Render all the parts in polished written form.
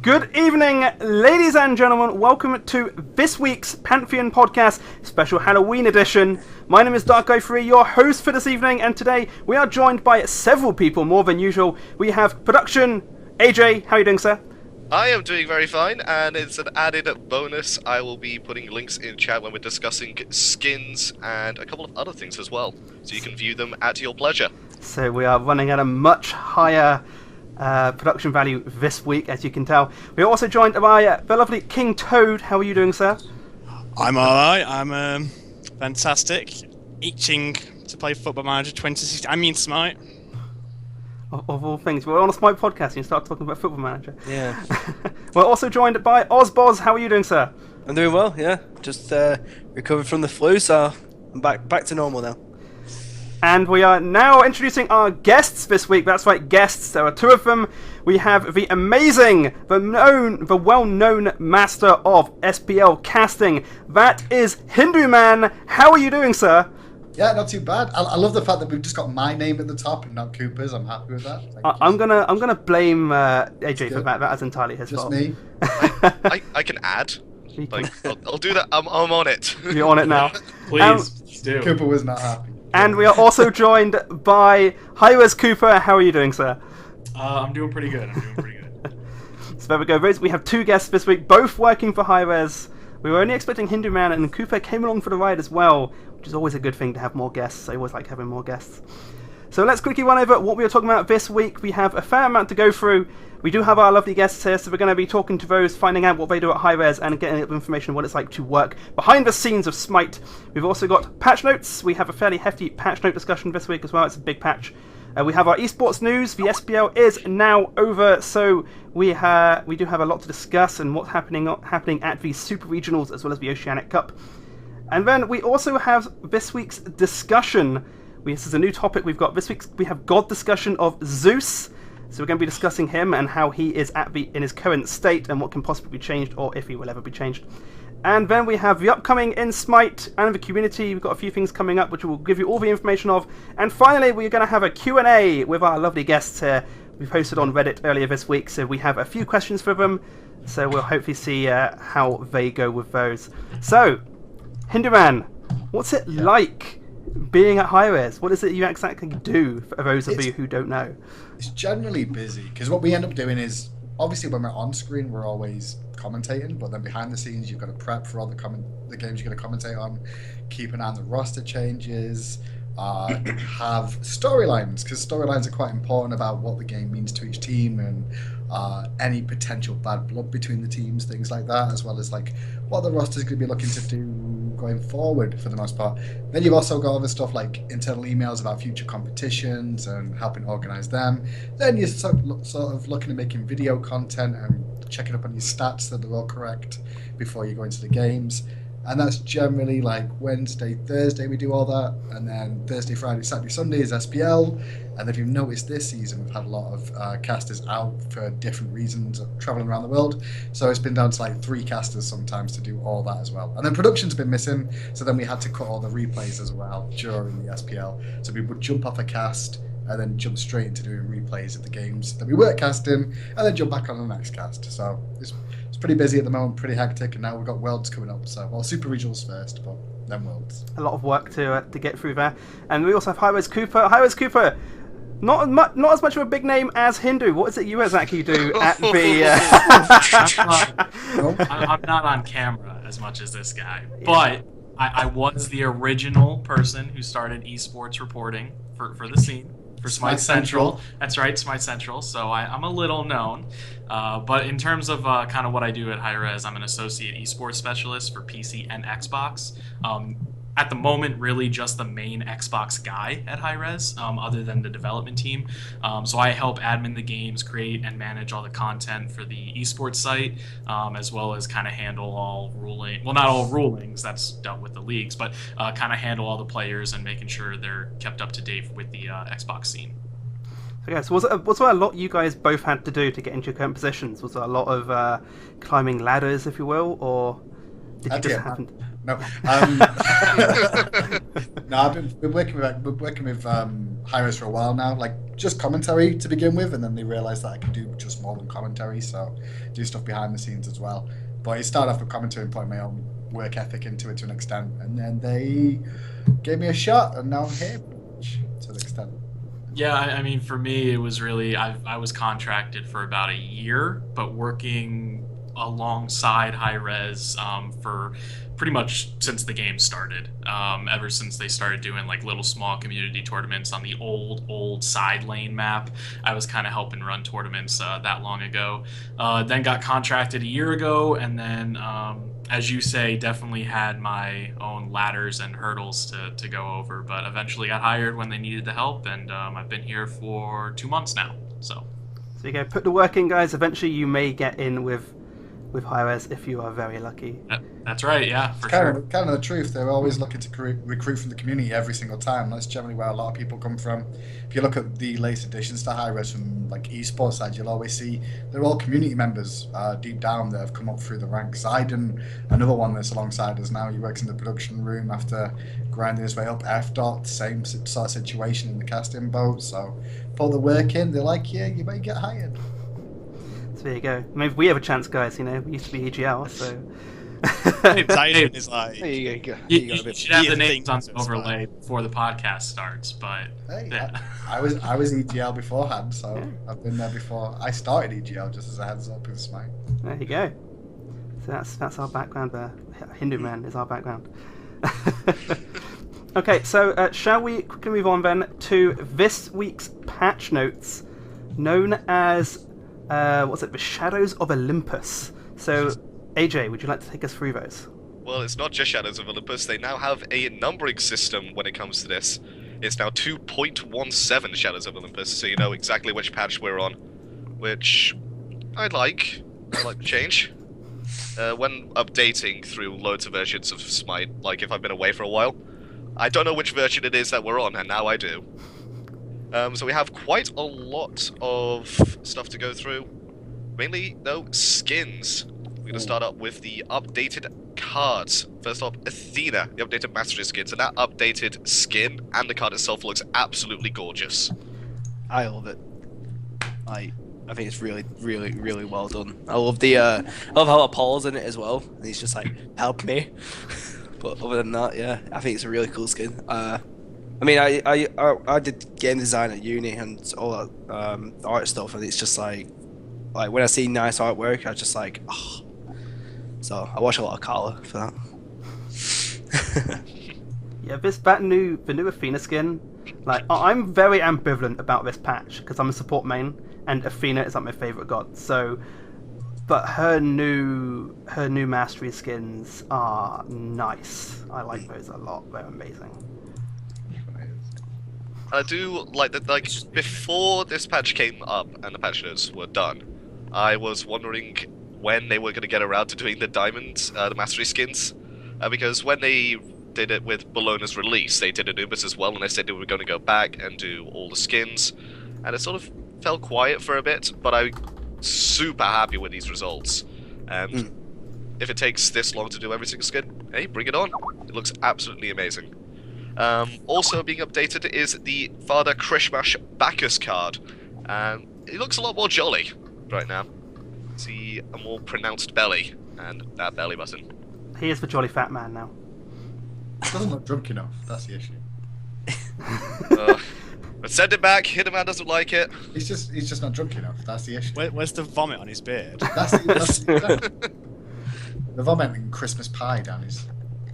Good evening, ladies and gentlemen. Welcome to this week's Pantheon Podcast, special Halloween edition. My name is Dark Guy 3, your host for this evening, and today we are joined by several people more than usual. We have production, AJ. How are you doing, sir? I am doing very fine, and it's an added bonus. I will be putting links in chat when we're discussing skins and a couple of other things as well, so you can view them at your pleasure. So we are running at a much higher production value this week, as you can tell. We are also joined by the lovely KingToad. How are you doing, sir? I'm alright. I'm fantastic. Itching to play Football Manager 2016. I mean Smite. Of all things, we're on a Smite podcast and you start talking about Football Manager. Yeah. We're also joined by Ozboz. How are you doing, sir? I'm doing well, yeah. Just recovered from the flu, so I'm back to normal now. And we are now introducing our guests this week. That's right, guests. There are two of them. We have the amazing, the well-known master of SPL casting. That is Hinduman. How are you doing, sir? Yeah, not too bad. I love the fact that we've just got my name at the top and not Cooper's. I'm happy with that. I'm gonna blame AJ for that. That is entirely his fault. Just me. I can add. Like, I'll do that. I'm on it. You're on it now. Please do. Cooper was not happy. And we are also joined by Hi-Rez Cooper. How are you doing, sir? I'm doing pretty good. So there we go. We have two guests this week, both working for Hi-Rez. We were only expecting Hinduman, and Cooper came along for the ride as well, which is always a good thing to have more guests. I always like having more guests. So let's quickly run over what we are talking about this week. We have a fair amount to go through. We do have our lovely guests here, so we're going to be talking to those, finding out what they do at Hi-Rez, and getting information on what it's like to work behind the scenes of Smite. We've also got patch notes. We have a fairly hefty patch note discussion this week as well. It's a big patch. We have our esports news. The SPL is now over, so we do have a lot to discuss and what's happening at the Super Regionals as well as the Oceanic Cup. And then we also have this week's discussion. This is a new topic we've got. This week we have God Discussion of Zeus. So we're going to be discussing him and how he is in his current state and what can possibly be changed, or if he will ever be changed. And then we have the upcoming in Smite and the community. We've got a few things coming up which we'll give you all the information of. And finally, we're going to have a Q&A with our lovely guests here. We posted on Reddit earlier this week, so we have a few questions for them. So we'll hopefully see how they go with those. So, Hinduman, what's it like being at Hi-Rez? What is it you exactly do, for those of you who don't know? It's generally busy, because what we end up doing is, obviously when we're on screen, we're always commentating, but then behind the scenes, you've got to prep for all the games you're going to commentate on, keep an eye on the roster changes, have storylines, because storylines are quite important about what the game means to each team and any potential bad blood between the teams, things like that, as well as like what the roster's going to be looking to do going forward for the most part. Then you've also got other stuff like internal emails about future competitions and helping organize them. Then you're sort of looking at making video content and checking up on your stats that they're all correct before you go into the games. And that's generally like Wednesday, Thursday we do all that, and then Thursday, Friday, Saturday, Sunday is SPL. And if you've noticed this season, we've had a lot of casters out for different reasons, traveling around the world. So it's been down to like 3 casters sometimes to do all that as well. And then production's been missing, so then we had to cut all the replays as well during the SPL. So we would jump off a cast and then jump straight into doing replays of the games that we weren't casting, and then jump back on the next cast. So it's pretty busy at the moment, pretty hectic, and now we've got Worlds coming up. So, well, Super Regionals first, but then Worlds. A lot of work to get through there. And we also have Hi-Rez Cooper. Hi-Rez Cooper, not as much of a big name as Hindu. What is it you exactly do at the... I'm not on camera as much as this guy, but I was the original person who started esports reporting for the scene. For Smite Central. That's right, Smite Central. So I'm a little known. But in terms of kind of what I do at Hi-Rez, I'm an associate esports specialist for PC and Xbox. At the moment, really just the main Xbox guy at Hi-Rez, other than the development team. So I help admin the games, create and manage all the content for the esports site, as well as kind of handle all well, not all rulings, that's dealt with the leagues, but kind of handle all the players and making sure they're kept up to date with the Xbox scene. Okay, so was there a lot you guys both had to do to get into your current positions? Was there a lot of climbing ladders, if you will, or did you just happen? No, no. I've been working with Hi-Rez for a while now. Like just commentary to begin with, and then they realised that I can do just more than commentary, so do stuff behind the scenes as well. But it started off with commentary and putting my own work ethic into it to an extent, and then they gave me a shot, and now I'm here to an extent. Yeah, I mean, for me, it was really, I was contracted for about a year, but working alongside HiRez for pretty much since the game started. Ever since they started doing like little small community tournaments on the old side lane map, I was kind of helping run tournaments that long ago. Then got contracted a year ago, and then as you say, definitely had my own ladders and hurdles to go over, but eventually got hired when they needed the help, and I've been here for 2 months now. So you go, put the work in, guys. Eventually you may get in with HiRez if you are very lucky. That's right, yeah, for kind sure. Kind of the truth. They're always looking to recruit from the community every single time. That's generally where a lot of people come from. If you look at the latest additions to HiRez from like Esports side, you'll always see they're all community members deep down that have come up through the ranks. Aiden, another one that's alongside us now, he works in the production room after grinding his way up. F-Dot, same sort of situation in the casting boat. So put the work in, they're like, yeah, you may get hired. So there you go. Maybe we have a chance, guys. You know, we used to be EGL, so. Titan is like. There you go. You should have the names on overlay before the podcast starts, but Hey, yeah. I was EGL beforehand, so yeah. I've been there before. I started EGL, just as a heads up with Smite. There you go. So that's our background there. Hinduman is our background. Okay, so shall we quickly move on then to this week's patch notes, known as the Shadows of Olympus. So, AJ, would you like to take us through those? Well, it's not just Shadows of Olympus, they now have a numbering system when it comes to this. It's now 2.17 Shadows of Olympus, so you know exactly which patch we're on. Which I like the change. When updating through loads of versions of Smite, like if I've been away for a while, I don't know which version it is that we're on, and now I do. So we have quite a lot of stuff to go through. Mainly, though, skins. We're going to start up with the updated cards. First off, Athena, the updated Mastery skins, and that updated skin and the card itself looks absolutely gorgeous. I love it. I think it's really, really, really well done. I love the I love how Apollo's in it as well, and he's just like, help me. But other than that, yeah, I think it's a really cool skin. I mean, I did game design at uni and all that art stuff, and it's just like when I see nice artwork, I just like, oh. So I watch a lot of Carla for that. Yeah, the new Athena skin, like I'm very ambivalent about this patch because I'm a support main and Athena is like my favorite god. So, but her new mastery skins are nice. I like those a lot. They're amazing. I do like that. Like before this patch came up and the patch notes were done, I was wondering when they were going to get around to doing the diamonds, the mastery skins, because when they did it with Bologna's release, they did Anubis as well, and they said they were going to go back and do all the skins, and it sort of fell quiet for a bit, but I'm super happy with these results, and if it takes this long to do every single skin, hey, bring it on. It looks absolutely amazing. Also being updated is the Father Krishmash Bacchus card, and it looks a lot more jolly right now. See a more pronounced belly, and that belly button. He is the jolly fat man now. Doesn't look drunk enough, that's the issue. But send it back, Hinduman doesn't like it. He's just not drunk enough, that's the issue. Where's the vomit on his beard? That's the vomit and Christmas pie down his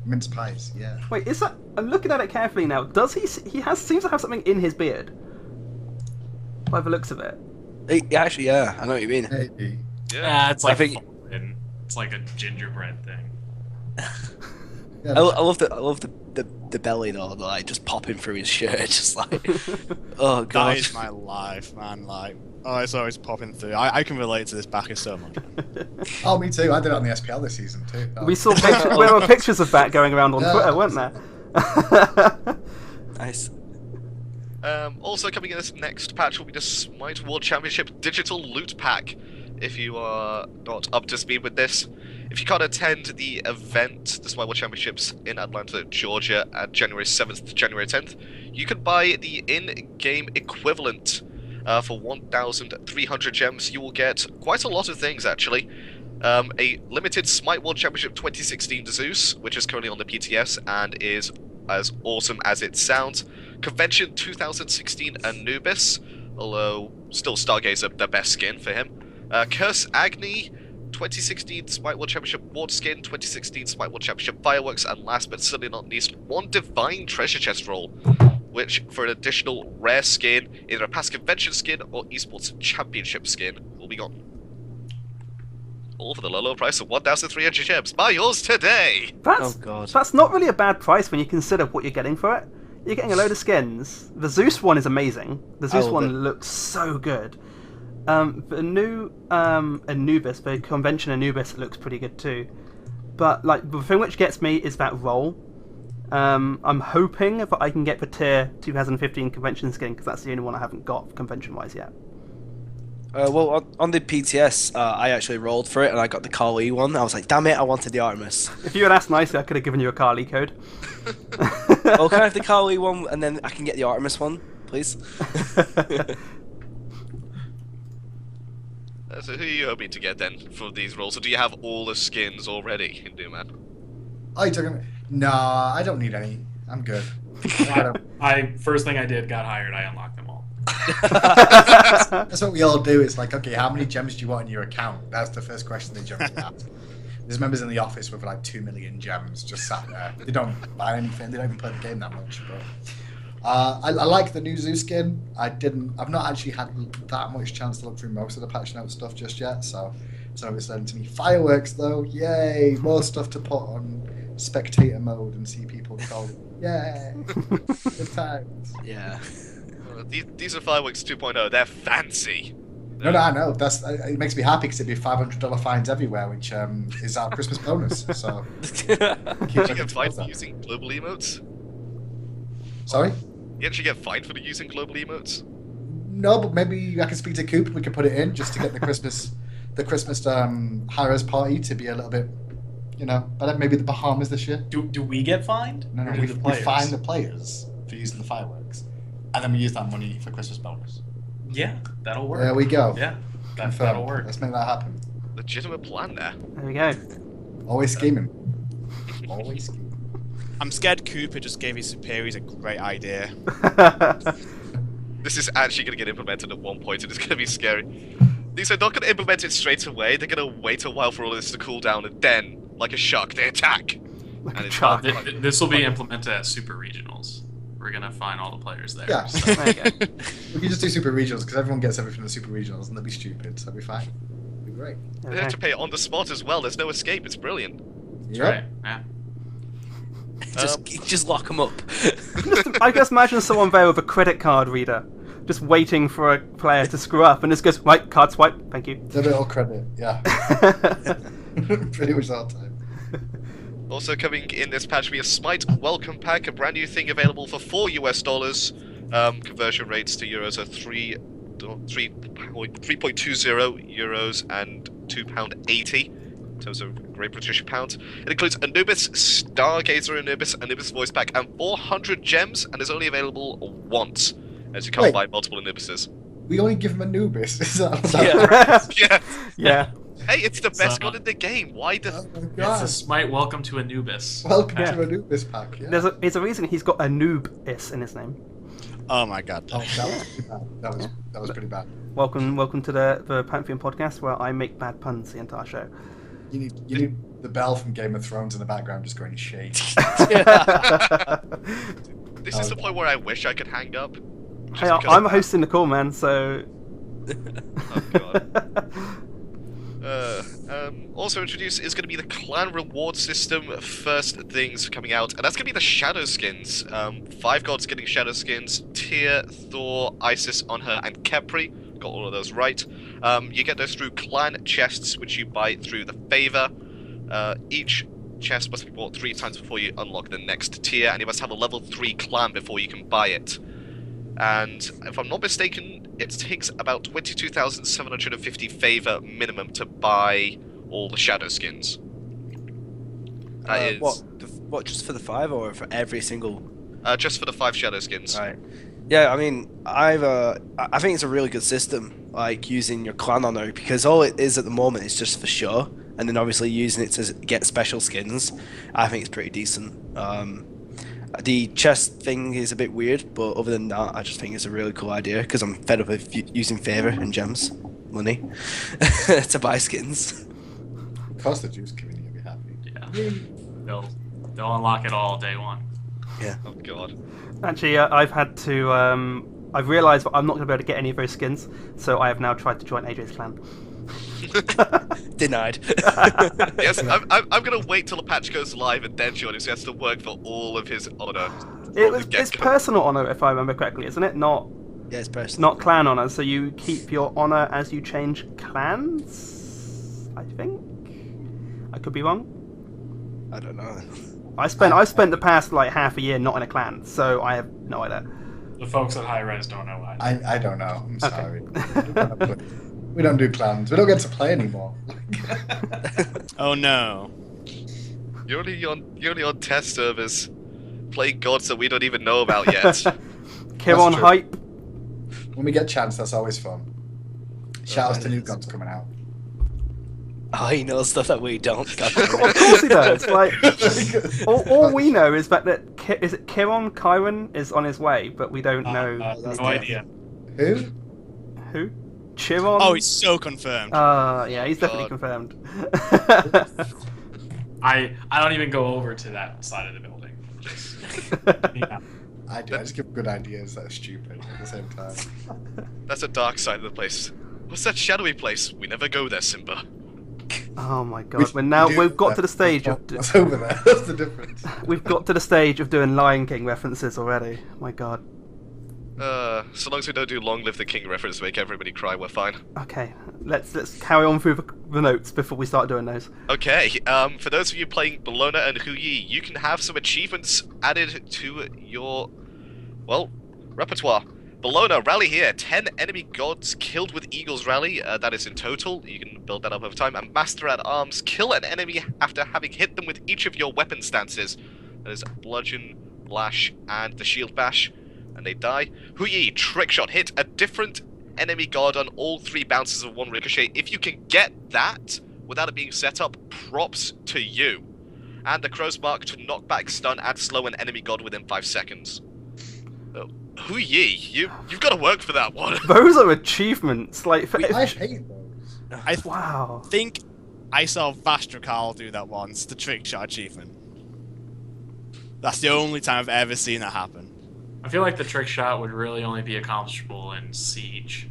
mince pies, yeah. Wait, is that? I'm looking at it carefully now. Does he seems to have something in his beard? By the looks of it. Actually, yeah, I know what you mean. Maybe. Yeah, it's like I it's like a gingerbread thing. Yeah, I love the belly though, like just popping through his shirt, just like, oh god. That is my life, man. Like, oh, it's always popping through. I can relate to this Bacchus so much. Oh, me too. I did it on the SPL this season too. Oh. We saw there were pictures of that going around on Twitter, weren't there? Nice. Also coming in this next patch will be the Smite World Championship Digital Loot Pack. If you are not up to speed with this, if you can't attend the event, the Smite World Championships in Atlanta, Georgia, at January 7th to January 10th, you can buy the in-game equivalent For 1,300 gems, you will get quite a lot of things, actually. A limited Smite World Championship 2016 Zeus, which is currently on the PTS and is as awesome as it sounds. Convention 2016 Anubis, although still Stargazer the best skin for him. Curse Agni 2016 Smite World Championship Board Skin, 2016 Smite World Championship Fireworks, and last but certainly not least, one Divine Treasure Chest roll, which for an additional rare skin, either a past convention skin or Esports Championship skin, will be gone. All for the low price of 1,300 gems. Buy yours today! Oh god. That's not really a bad price when you consider what you're getting for it. You're getting a load of skins. The Zeus one is amazing. The Zeus one looks so good. The new Anubis, the convention Anubis, looks pretty good too. But like the thing which gets me is that roll. I'm hoping that I can get the tier 2015 convention skin because that's the only one I haven't got convention-wise yet. Well, on the PTS, I actually rolled for it and I got the Kali one. I was like, damn it, I wanted the Artemis. If you had asked nicely, I could have given you a Kali code. Well, can I have the Kali one and then I can get the Artemis one, please? So who are you hoping to get then for these rolls? Or do you have all the skins already, Hinduman? Oh, you talking? No, I don't need any. I'm good. I first thing I did, got hired. I unlocked them all. That's what we all do. It's like, okay, how many gems do you want in your account? That's the first question they jump to ask. There's members in the office with like 2 million gems just sat there. They don't buy anything. They don't even play the game that much. But I like the new Zeus skin. I've not actually had that much chance to look through most of the patch note stuff just yet. So it's learning to me. Fireworks though, yay! More stuff to put on spectator mode and see people go, yay! Good times. Yeah. These are Fireworks 2.0. They're fancy. No, I know. It makes me happy because it'd be $500 fines everywhere, which is our Christmas bonus. So, You actually get fined for using global emotes? Sorry? You actually get fined for using global emotes? No, but maybe I can speak to Coop and we can put it in just to get the Christmas Hi-Rez party to be a little bit, better. Maybe the Bahamas this year. Do we get fined? No, Or do we the players? fine the players for using the fireworks, and then we use that money for Christmas bonus. Yeah, that'll work. There we go. Yeah, Confirmed. that'll work. Let's make that happen. Legitimate plan there. There we go. Always scheming. Always scheming. I'm scared Cooper just gave his superiors a great idea. This is actually going to get implemented at one point and it's going to be scary. These are not going to implement it straight away. They're going to wait a while for all this to cool down and then, like a shark, they attack. And it's Shark. This will be implemented at Super Regionals. We're gonna find all the players there. Yeah. So. There you go. We can just do super regionals because everyone gets everything in the super regionals and they'll be stupid, so it'll be fine. It'll be great. They have to pay on the spot as well. There's no escape. It's brilliant. That's right. Yeah. Just lock them up. I can just imagine someone there with a credit card reader, just waiting for a player to screw up, and just goes, right, card swipe, thank you. Debit or credit, yeah. Pretty much all the time. Also coming in this patch, we have Smite Welcome Pack, a brand new thing available for $4 US. Conversion rates to euros are 3.20 euros and £2.80 in terms of Great British pounds. It includes Anubis, Stargazer Anubis voice pack, and 400 gems, and is only available once, as you can't Wait. buy multiple Anubises. We only give him Anubis. Is that Yeah. Yeah. Hey, it's the best So- god in the game. Why the? Oh my It's god. a Smite Welcome to Anubis. Welcome Yeah. to Anubis pack, yeah. There's a reason he's got Anubis in his name. Oh my god. Oh, that was pretty bad. That was pretty bad. Welcome to the Pantheon Podcast, where I make bad puns the entire show. You need the bell from Game of Thrones in the background just going shade. This is the point where I wish I could hang up. just Hey, because I'm of that. hosting the call, man, so... Oh god. Also introduced is going to be the clan reward system. First things coming out, and that's going to be the shadow skins. 5 gods getting shadow skins: Tyr, Thor, Isis on her, and Khepri. Got all of those right. You get those through clan chests, which you buy through the favor. Each chest must be bought 3 times before you unlock the next tier, and you must have a level 3 clan before you can buy it. And if I'm not mistaken, it takes about 22,750 favor minimum to buy all the shadow skins. That is What, just for the 5 or for every single? just for the 5 shadow skins. Right. Yeah, I mean, I think it's a really good system, like using your clan honor, because all it is at the moment is just for show, and then obviously using it to get special skins. I think it's pretty decent. The chest thing is a bit weird, but other than that, I just think it's a really cool idea because I'm fed up with using favor and gems, money, to buy skins. Of course, the Zeus community will be happy. Yeah. They'll unlock it all day one. Yeah. Oh god. Actually, I've had to. I've realised I'm not going to be able to get any of those skins, so I have now tried to join AJ's clan. Denied. Yes, I'm gonna wait till the patch goes live and then join him, so he has to work for all of his honor. It's personal honor, if I remember correctly, isn't it? Not Yeah, it's personal. not clan honor. So you keep your honor as you change clans. I think. I could be wrong. I don't know. I spent the past like half a year not in a clan, so I have no idea. The folks at HiRez don't know either. I don't know. I'm Okay. sorry. We don't do clans. We don't get to play anymore. Oh no. You're only on test servers, playing gods that we don't even know about yet. Kiron true. hype. When we get chance, that's always fun. Shout outs to new gods coming out. Oh, he knows stuff that we don't. Of course he does. Like all we know is that is it Chiron is on his way, but we don't know. No idea. Who? Chiron? Oh, it's so confirmed. Yeah, he's definitely God. confirmed. I don't even go over to that side of the building. Just, yeah. I do. I just give good ideas that are stupid at the same time. That's a dark side of the place. What's that shadowy place? We never go there, Simba. Oh my god! We've got to the stage of That's over there. That's the difference. we've got to the stage of doing Lion King references already. My god. So long as we don't do Long Live the King reference to make everybody cry, we're fine. Okay, let's carry on through the notes before we start doing those. Okay, for those of you playing Bologna and Hu Yi, you can have some achievements added to your, well, repertoire. Bologna, rally here. 10 enemy gods killed with Eagle's Rally. That is in total. You can build that up over time. And Master at Arms, kill an enemy after having hit them with each of your weapon stances. That is Bludgeon, Lash, and the Shield Bash. And they die. Hu Yi, Trick Shot. Hit a different enemy god on all 3 bounces of 1 ricochet. If you can get that without it being set up, props to you. And the Crow's Mark to knock back, stun, and slow an enemy god within 5 seconds. Hu Yi, you've got to work for that one. Those are achievements. Like, I hate those. wow. think I saw HiRez do that once, the trick shot achievement. That's the only time I've ever seen that happen. I feel like the trick shot would really only be accomplishable in Siege.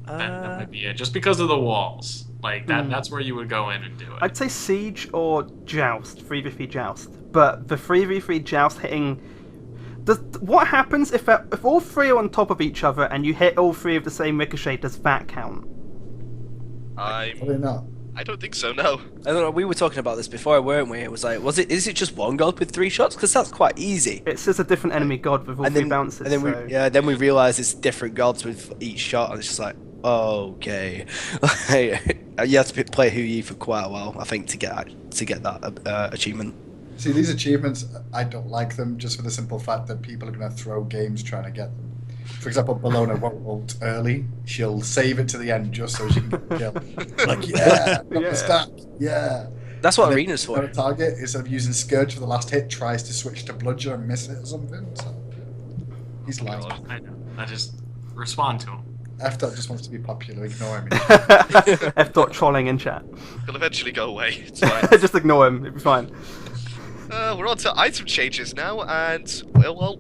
That might be it. Just because of the walls. Like, that's where you would go in and do it. I'd say Siege or Joust, 3v3 Joust. But the 3v3 Joust hitting... what happens if all 3 are on top of each other and you hit all 3 of the same ricochet? Does that count? Probably not. I don't think so, no. I don't know. We were talking about this before, weren't we? It was like, is it just one god with 3 shots? Because that's quite easy. It's just a different enemy god with all 3 bounces. And then then we realised it's different gods with each shot, and it's just like, okay. You have to play Hu Yi for quite a while, I think, to get that achievement. See, these achievements, I don't like them just for the simple fact that people are going to throw games trying to get them. For example, Bologna won't ult early. She'll save it to the end just so she can get the kill. Like, yeah, got the stack, yeah. That's what And then Arena's for. A target, instead of using Scourge for the last hit, tries to switch to Bludger and miss it or something. So he's lying. I know. I just respond to him. F-Dot just wants to be popular, ignore me. F. trolling in chat. He'll eventually go away. It's fine. Just ignore him, it'll be fine. We're on to item changes now, and, well,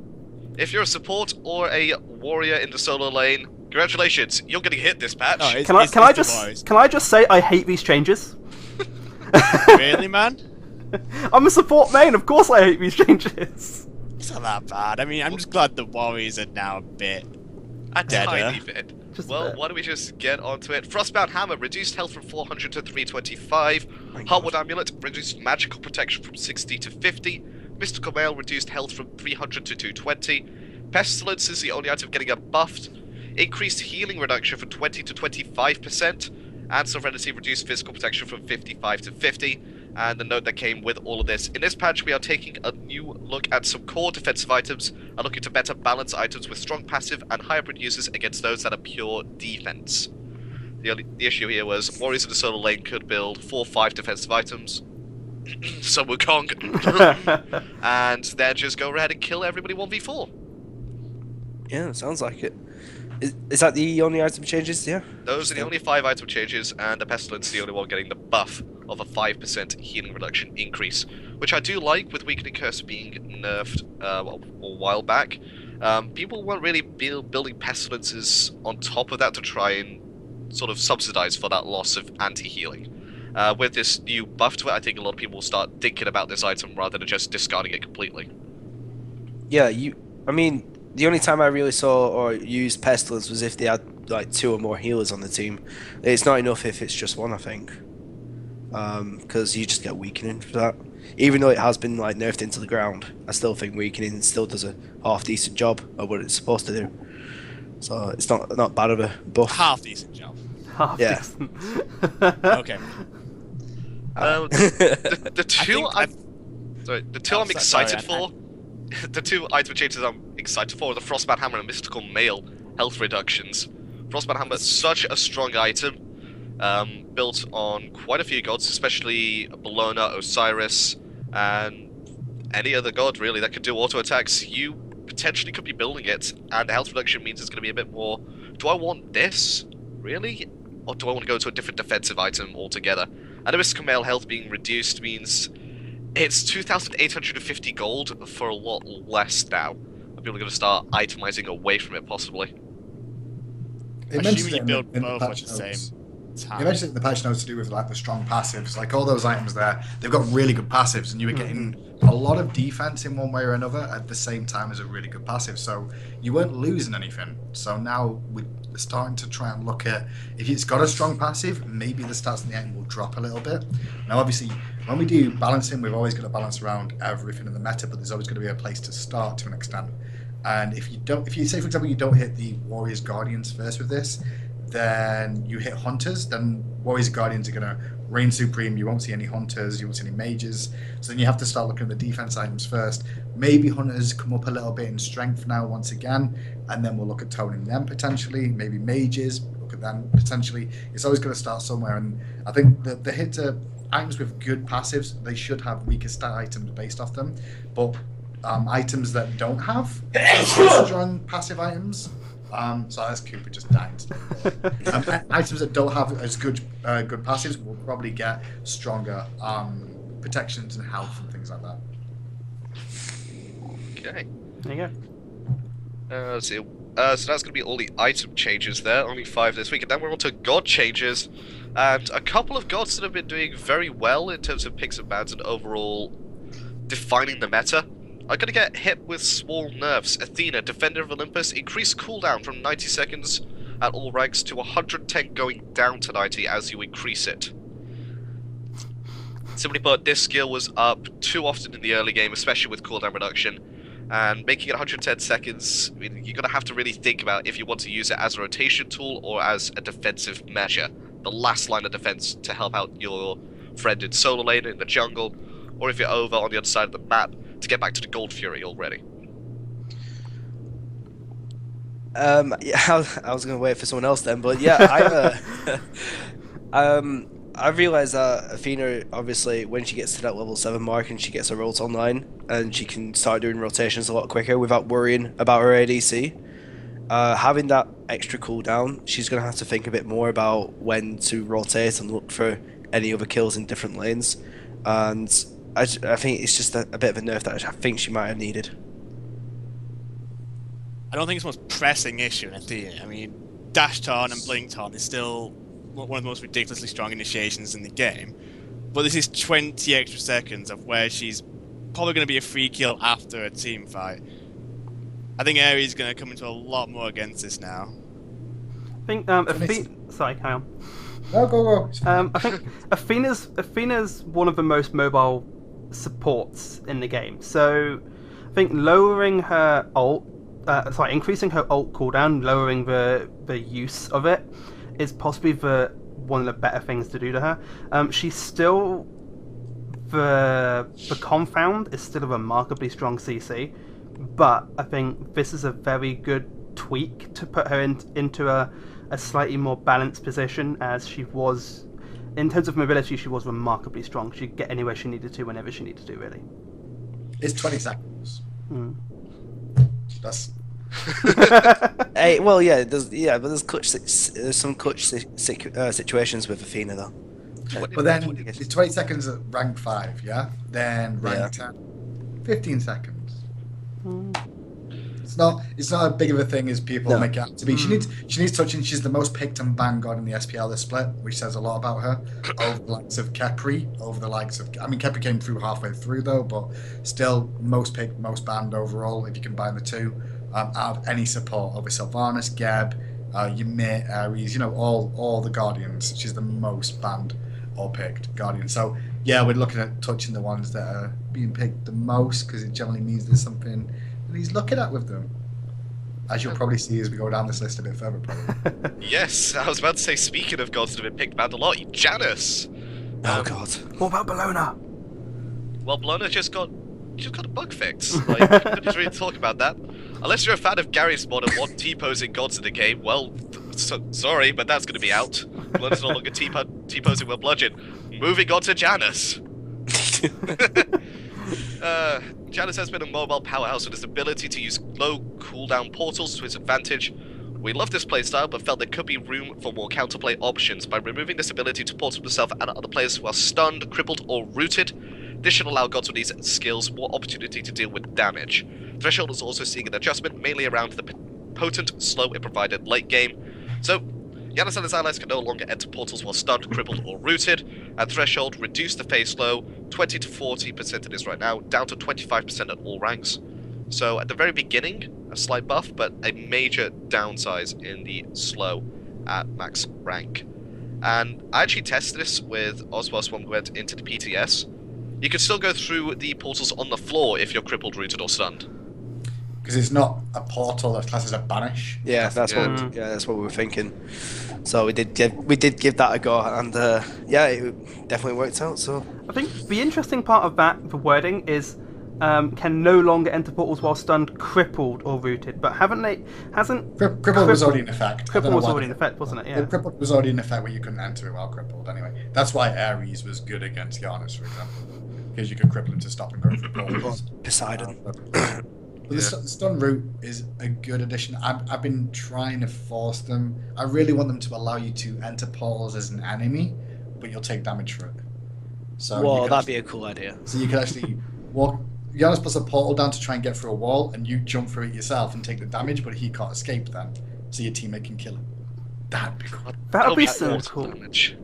if you're a support or a warrior in the solo lane, congratulations, you're getting hit this patch. No, Can I just say I hate these changes? Really, man? I'm a support main, of course I hate these changes. It's not that bad. I mean, I'm just glad the Warriors are now a bit A deader. tiny bit. Just a Well, bit. why don't we just get onto it? Frostbound Hammer, reduced health from 400 to 325. Heartwood Amulet, reduced magical protection from 60 to 50. Mystical Mail, reduced health from 300 to 220. Pestilence is the only item getting a buffed. Increased healing reduction from 20 to 25%. And Serenity, reduced physical protection from 55 to 50. And the note that came with all of this: in this patch, we are taking a new look at some core defensive items and looking to better balance items with strong passive and hybrid uses against those that are pure defense. The issue here was warriors in the solo lane could build 4 or 5 defensive items, some Wukong, and then just go ahead and kill everybody 1v4. Yeah, sounds like it. Is that the only item changes? Yeah. Those are the only 5 item changes, and the Pestilence is the only one getting the buff of a 5% healing reduction increase, which I do like, with Weakening Curse being nerfed a while back. People weren't really building Pestilences on top of that to try and sort of subsidize for that loss of anti-healing. With this new buff to it, I think a lot of people will start thinking about this item rather than just discarding it completely. Yeah, I mean, the only time I really saw or used Pestilence was if they had like 2 or more healers on the team. It's not enough if it's just 1, I think. Because you just get Weakening for that. Even though it has been like nerfed into the ground, I still think Weakening still does a half decent job of what it's supposed to do. So it's not bad of a buff. Half decent job. Half Yeah. decent. Okay. The two I'm excited for. The 2 item changes I'm excited for are the Frostbound Hammer and Mystical Mail health reductions. Frostbound Hammer is such a strong item, built on quite a few gods, especially Bellona, Osiris, and any other god really that could do auto attacks. You potentially could be building it, and the health reduction means it's going to be a bit more. Do I want this really, or do I want to go to a different defensive item altogether? And the Mystical Mail health being reduced means it's 2,850 gold for a lot less now. People are going to start itemizing away from it, possibly. Assuming you build both at the same time. You mentioned it in the patch notes to do with like the strong passives. Like all those items there, they've got really good passives, and you were getting a lot of defense in one way or another at the same time as a really good passive. So you weren't losing anything. So now we're starting to try and look at, if it's got a strong passive, maybe the stats in the end will drop a little bit. Now obviously, when we do balancing, we've always got to balance around everything in the meta, but there's always going to be a place to start to an extent. And if you say, for example, you don't hit the Warriors Guardians first with this, then you hit Hunters, then Warriors Guardians are going to reign supreme. You won't see any Hunters, you won't see any Mages. So then you have to start looking at the defense items first. Maybe Hunters come up a little bit in strength now once again, and then we'll look at toning them potentially. Maybe Mages, look at them potentially. It's always going to start somewhere, and I think that the hitter items with good passives, they should have weaker stat items based off them, but items that don't have strong passive items, so that's Cooper just dying today. Items that don't have as good passives will probably get stronger protections and health and things like that. Okay. There you go. Let's see. So that's going to be all the item changes there, only 5 this week, and then we're on to god changes, and a couple of gods that have been doing very well in terms of picks and bans and overall defining the meta are going to get hit with small nerfs. Athena, Defender of Olympus, increased cooldown from 90 seconds at all ranks to 110, going down to 90 as you increase it. Simply put, this skill was up too often in the early game, especially with cooldown reduction, and making it 110 seconds, I mean, you're going to have to really think about if you want to use it as a rotation tool or as a defensive measure, the last line of defense to help out your friend in solo lane, in the jungle, or if you're over on the other side of the map, to get back to the Gold Fury already. Yeah, I was going to wait for someone else then, but yeah, I realised that Athena, obviously, when she gets to that level 7 mark and she gets her ults online, and she can start doing rotations a lot quicker without worrying about her ADC, having that extra cooldown, she's going to have to think a bit more about when to rotate and look for any other kills in different lanes, and I think it's just a bit of a nerf that I think she might have needed. I don't think it's the most pressing issue in Athena. I mean, Dash Taunt and Blink Taunt is still one of the most ridiculously strong initiations in the game, but this is 20 extra seconds of where she's probably going to be a free kill after a team fight. I think Ares is going to come into a lot more against this now. I think sorry, carry on. No, go. I think Athena's one of the most mobile supports in the game. So I think lowering her increasing her ult cooldown, lowering the use of it, is possibly one of the better things to do to her. She's still the Confound is still a remarkably strong CC, but I think this is a very good tweak to put her into a slightly more balanced position, as she was, in terms of mobility, she was remarkably strong. She could get anywhere she needed to, whenever she needed to, really. It's 20 seconds. That's... Hey, well, but there's some clutch situations with Athena though. But then it's 20 seconds at rank 5, yeah? Then rank 10, 15 seconds. It's not a big of a thing as people make it out to be. She needs touching. She's the most picked and banned god in the SPL this split, which says a lot about her. Over the likes of Khepri, Khepri came through halfway through though, but still most picked, most banned overall if you combine the two. Out of any support over Sylvanas, Geb, Ymir, Ares, all the guardians. She's the most banned or picked guardian. So yeah, we're looking at touching the ones that are being picked the most, because it generally means there's something that he's looking at with them, as you'll probably see as we go down this list a bit further, probably. Yes, I was about to say, speaking of gods that have been picked banned a lot, Janus. Oh god. What about Bellona? Well, Bellona just got a bug fix. Like, you couldn't really talk about that. Unless you're a fan of Gary's mod and want T-posing gods in the game, well, sorry, but that's going to be out. Bellona's no longer T-posing with bludgeon. Moving on to Janus. Janus has been a mobile powerhouse with his ability to use low cooldown portals to his advantage. We love this playstyle, but felt there could be room for more counterplay options. By removing this ability to portal himself and other players who are stunned, crippled, or rooted, this should allow gods with these skills more opportunity to deal with damage. Threshold is also seeing an adjustment, mainly around the potent slow it provided late game. So, Janus and his allies can no longer enter portals while stunned, crippled, or rooted, and Threshold reduced the phase slow, 20 to 40% it is right now, down to 25% at all ranks. So at the very beginning, a slight buff, but a major downsize in the slow at max rank. And I actually tested this with Ozboz when we went into the PTS. You can still go through the portals on the floor if you're crippled, rooted, or stunned. Because it's not a portal that classes a banish. Yeah, that's what we were thinking. So we did give that a go, and it definitely worked out. So I think the interesting part of that, the wording, is can no longer enter portals while stunned, crippled, or rooted. But Crippled was already in effect. Crippled was already in effect, wasn't it? Yeah. Crippled was already in effect where you couldn't enter it while crippled. Anyway, that's why Ares was good against Giannis, for example, because you could cripple him to stop him going through portals. Poseidon. But the stun route is a good addition. I've been trying to force them. I really want them to allow you to enter portals as an enemy, but you'll take damage for it. So that'd be a cool idea. So you could actually walk. Giannis puts a portal down to try and get through a wall, and you jump through it yourself and take the damage, but he can't escape then. So your teammate can kill him. That'd be cool. That would be so cool. Damage.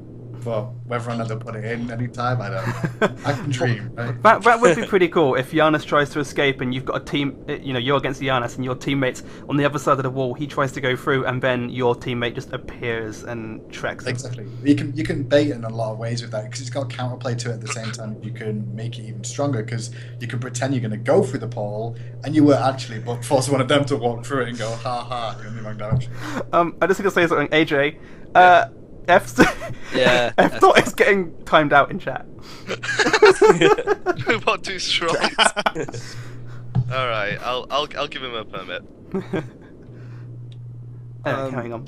But whether or not they'll put it in any time, I don't know. I can dream, right? That would be pretty cool if Giannis tries to escape and you've got a team, you're against Giannis and your teammate's on the other side of the wall. He tries to go through and then your teammate just appears and tracks him. Exactly. You can bait in a lot of ways with that, because it's got counterplay to it at the same time. You can make it even stronger, because you can pretend you're going to go through the portal and you were actually, but force one of them to walk through it and go, ha ha, you're in the wrong direction. I just need to say something, AJ. F thought is getting timed out in chat. Not too strong. All right, I'll give him a permit. Carrying on.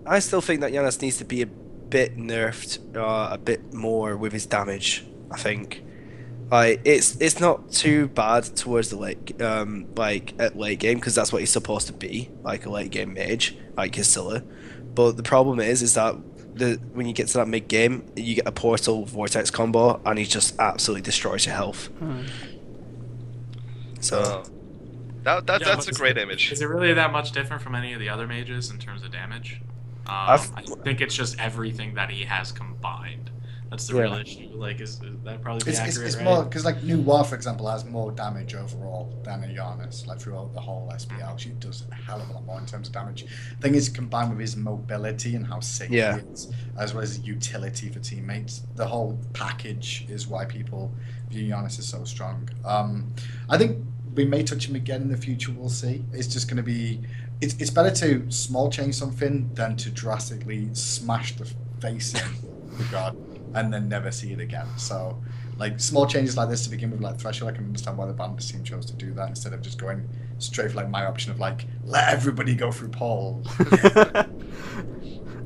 I still think that Giannis needs to be a bit nerfed, a bit more with his damage. I think, it's not too bad towards the late, at late game, because that's what he's supposed to be, like a late game mage, like Cassilla. But the problem is that when you get to that mid game, you get a portal vortex combo, and he just absolutely destroys your health. So that's a great image. Is it really that much different from any of the other mages in terms of damage? I think it's just everything that he has combined. That's the real issue. Like, is that probably be accurate? It's more because, like, New War, for example, has more damage overall than a Giannis. Like, throughout the whole SPL, she does a hell of a lot more in terms of damage. I think it's combined with his mobility and how safe he is, as well as utility for teammates. The whole package is why people view Giannis as so strong. I think we may touch him again in the future. We'll see. It's just going to be. It's better to small change something than to drastically smash the face in the god and then never see it again. So like small changes like this to begin with, like Threshold, I can understand why the Bandits team chose to do that instead of just going straight for like my option of like let everybody go through Paul. I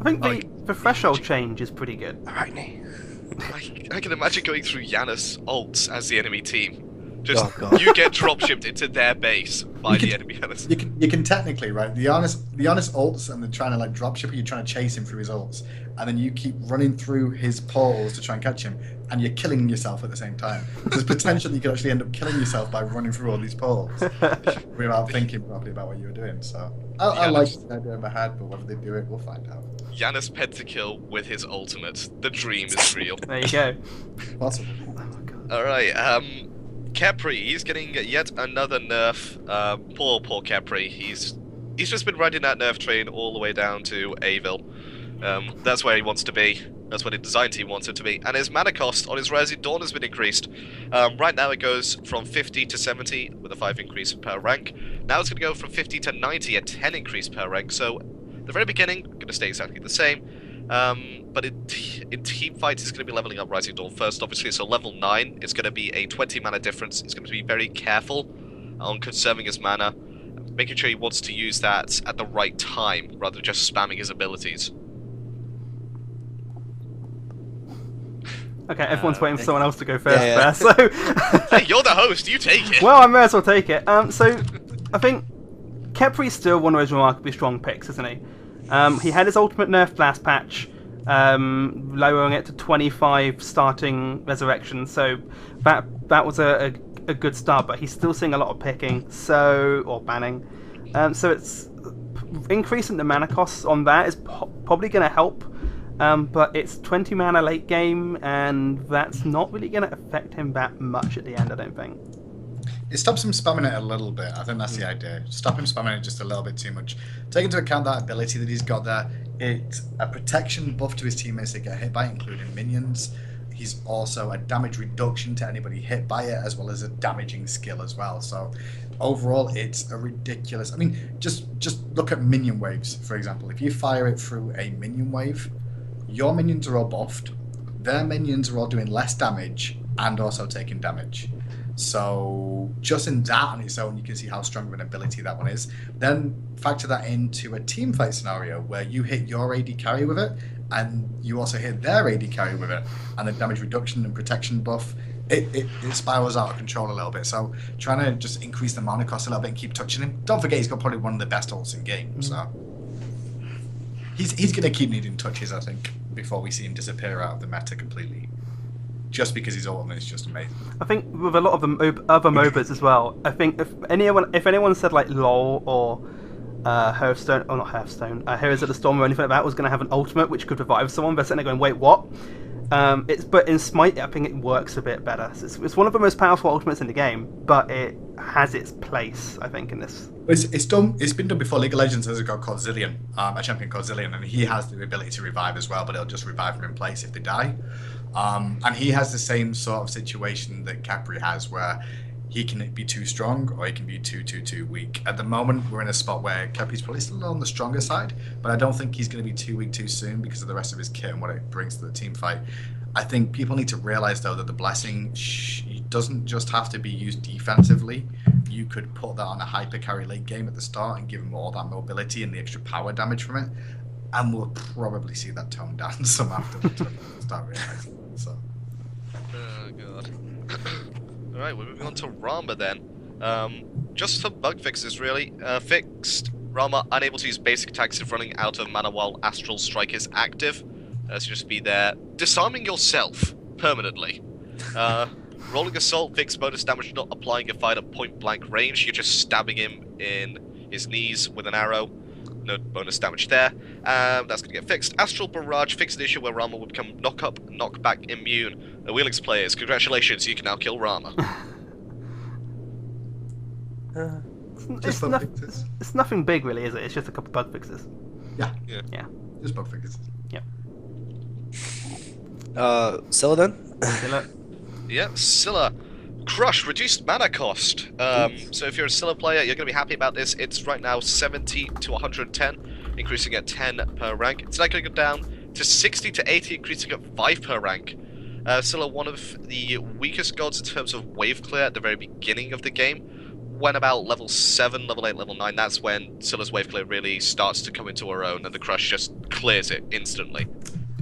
think the threshold change is pretty good. Alright, I can imagine going through Janus ults as the enemy team. Just Oh, God. you get dropshipped into their base by the enemy Janus. You can technically, right? The honest ults, and they're trying to like dropship, you're trying to chase him through his ults, and then you keep running through his portals to try and catch him, and you're killing yourself at the same time. There's potential that you could actually end up killing yourself by running through all these portals without thinking properly about what you were doing. So I like the idea in my head, but whether they do it, we'll find out. Janus pentakill with his ultimate. The dream is real. There you go. Possible. Oh my god. Alright, Khepri, he's getting yet another nerf. Poor Khepri. He's just been riding that nerf train all the way down to Avil. That's where he wants to be. That's what the design team wants him to be. And his mana cost on his Resi Dawn has been increased. Right now it goes from 50 to 70 with a 5 increase per rank. Now it's going to go from 50 to 90, a 10 increase per rank. So the very beginning, going to stay exactly the same. But in team fights, it's going to be leveling up Rising Dawn first, obviously. So level 9, it's going to be a 20 mana difference. It's going to be very careful on conserving his mana, making sure he wants to use that at the right time, rather than just spamming his abilities. Okay, everyone's waiting for someone else to go first Yeah. there, so... Hey, you're the host, you take it! Well, I may as well take it. So, I think Khepri's still one of those remarkably strong picks, isn't he? He had his ultimate nerf last patch, lowering it to 25 starting resurrection, so that was a good start, but he's still seeing a lot of picking, or banning. So it's increasing the mana costs on that is probably going to help, but it's 20 mana late game, and that's not really going to affect him that much at the end, I don't think. It stops him spamming it a little bit. I think that's the idea. Stop him spamming it just a little bit too much. Take into account that ability that he's got there. It's a protection buff to his teammates that get hit by it, including minions. He's also a damage reduction to anybody hit by it, as well as a damaging skill as well. So overall, it's a ridiculous... I mean, just look at minion waves, for example. If you fire it through a minion wave, your minions are all buffed. Their minions are all doing less damage and also taking damage. So just in that on its own, you can see how strong of an ability that one is. Then factor that into a team fight scenario where you hit your AD carry with it, and you also hit their AD carry with it, and the damage reduction and protection buff, it spirals out of control a little bit. So trying to just increase the mana cost a little bit and keep touching him. Don't forget, he's got probably one of the best ults in game. So he's going to keep needing touches, I think, before we see him disappear out of the meta completely. Just because his ultimate is just amazing. I think with a lot of the other MOBAs as well, I think if anyone said like LoL or Hearthstone, or not Hearthstone, Heroes of the Storm or anything like that was going to have an ultimate which could revive someone, they're sitting there going, wait, what? But in Smite, I think it works a bit better. It's one of the most powerful ultimates in the game, but it has its place, I think, in this. It's been done before. League of Legends has got called Zillion, a champion called Zillion, and he has the ability to revive as well, but it'll just revive them in place if they die. And he has the same sort of situation that Khepri has, where he can be too strong or he can be too weak. At the moment, we're in a spot where Khepri's probably still on the stronger side, but I don't think he's going to be too weak too soon because of the rest of his kit and what it brings to the team fight. I think people need to realize, though, that the blessing doesn't just have to be used defensively. You could put that on a hyper carry late game at the start and give him all that mobility and the extra power damage from it, and we'll probably see that tone down some after the tournament start realizing it. So. Oh god. Alright, we're moving on to Rama then. Just some bug fixes, really. Fixed Rama unable to use basic attacks if running out of mana while Astral Strike is active. So just be there, disarming yourself permanently. Rolling Assault, fixed bonus damage not applying a fight at point blank range. You're just stabbing him in his knees with an arrow. No bonus damage there. That's going to get fixed. Astral Barrage, fixed an issue where Rama will become knockback immune. Wheelix players, congratulations, you can now kill Rama. It's nothing big, really, is it? It's just a couple bug fixes. Yeah. Just bug fixes. Yep. Scylla then? Scylla. Yeah, Scylla. Crush, reduced mana cost. So if you're a Scylla player, you're going to be happy about this. It's right now 70 to 110, increasing at 10 per rank. It's now going to go down to 60 to 80, increasing at 5 per rank. Still one of the weakest gods in terms of wave clear at the very beginning of the game. When about level 7, level 8, level 9, that's when Scylla's wave clear really starts to come into her own, and the Crush just clears it instantly.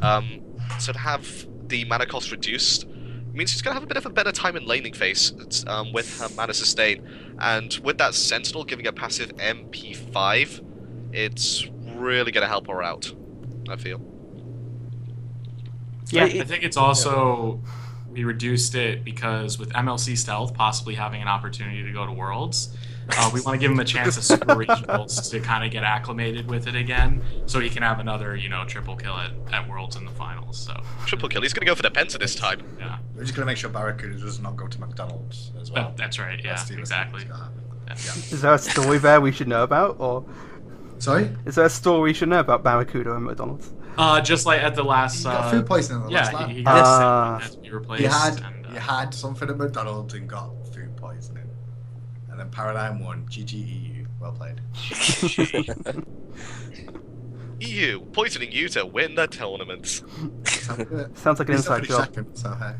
So to have the mana cost reduced means she's going to have a bit of a better time in laning phase with her mana sustain, and with that Sentinel giving a passive MP5, it's really going to help her out, I feel. Yeah, I think it's also we reduced it because with MLC Stealth possibly having an opportunity to go to Worlds, we want to give him a chance at Super Regionals to kind of get acclimated with it again, so he can have another, triple kill at Worlds in the finals. So triple kill. He's going to go for the Penta this time. Yeah. We're just going to make sure Barracuda does not go to McDonald's as well. That's right. Yeah. Exactly. Yeah. Is there a story there we should know about, or? Sorry? Is there a story we should know about Barracuda and McDonald's? Just like at the last. He got food poisoning in the last lap. He got sick and had to be replaced. You had something at McDonald's and got food poisoning. And then Paradigm won. GG EU. Well played. EU poisoning you to win the tournament. Sounds like an inside job. Second, so hey.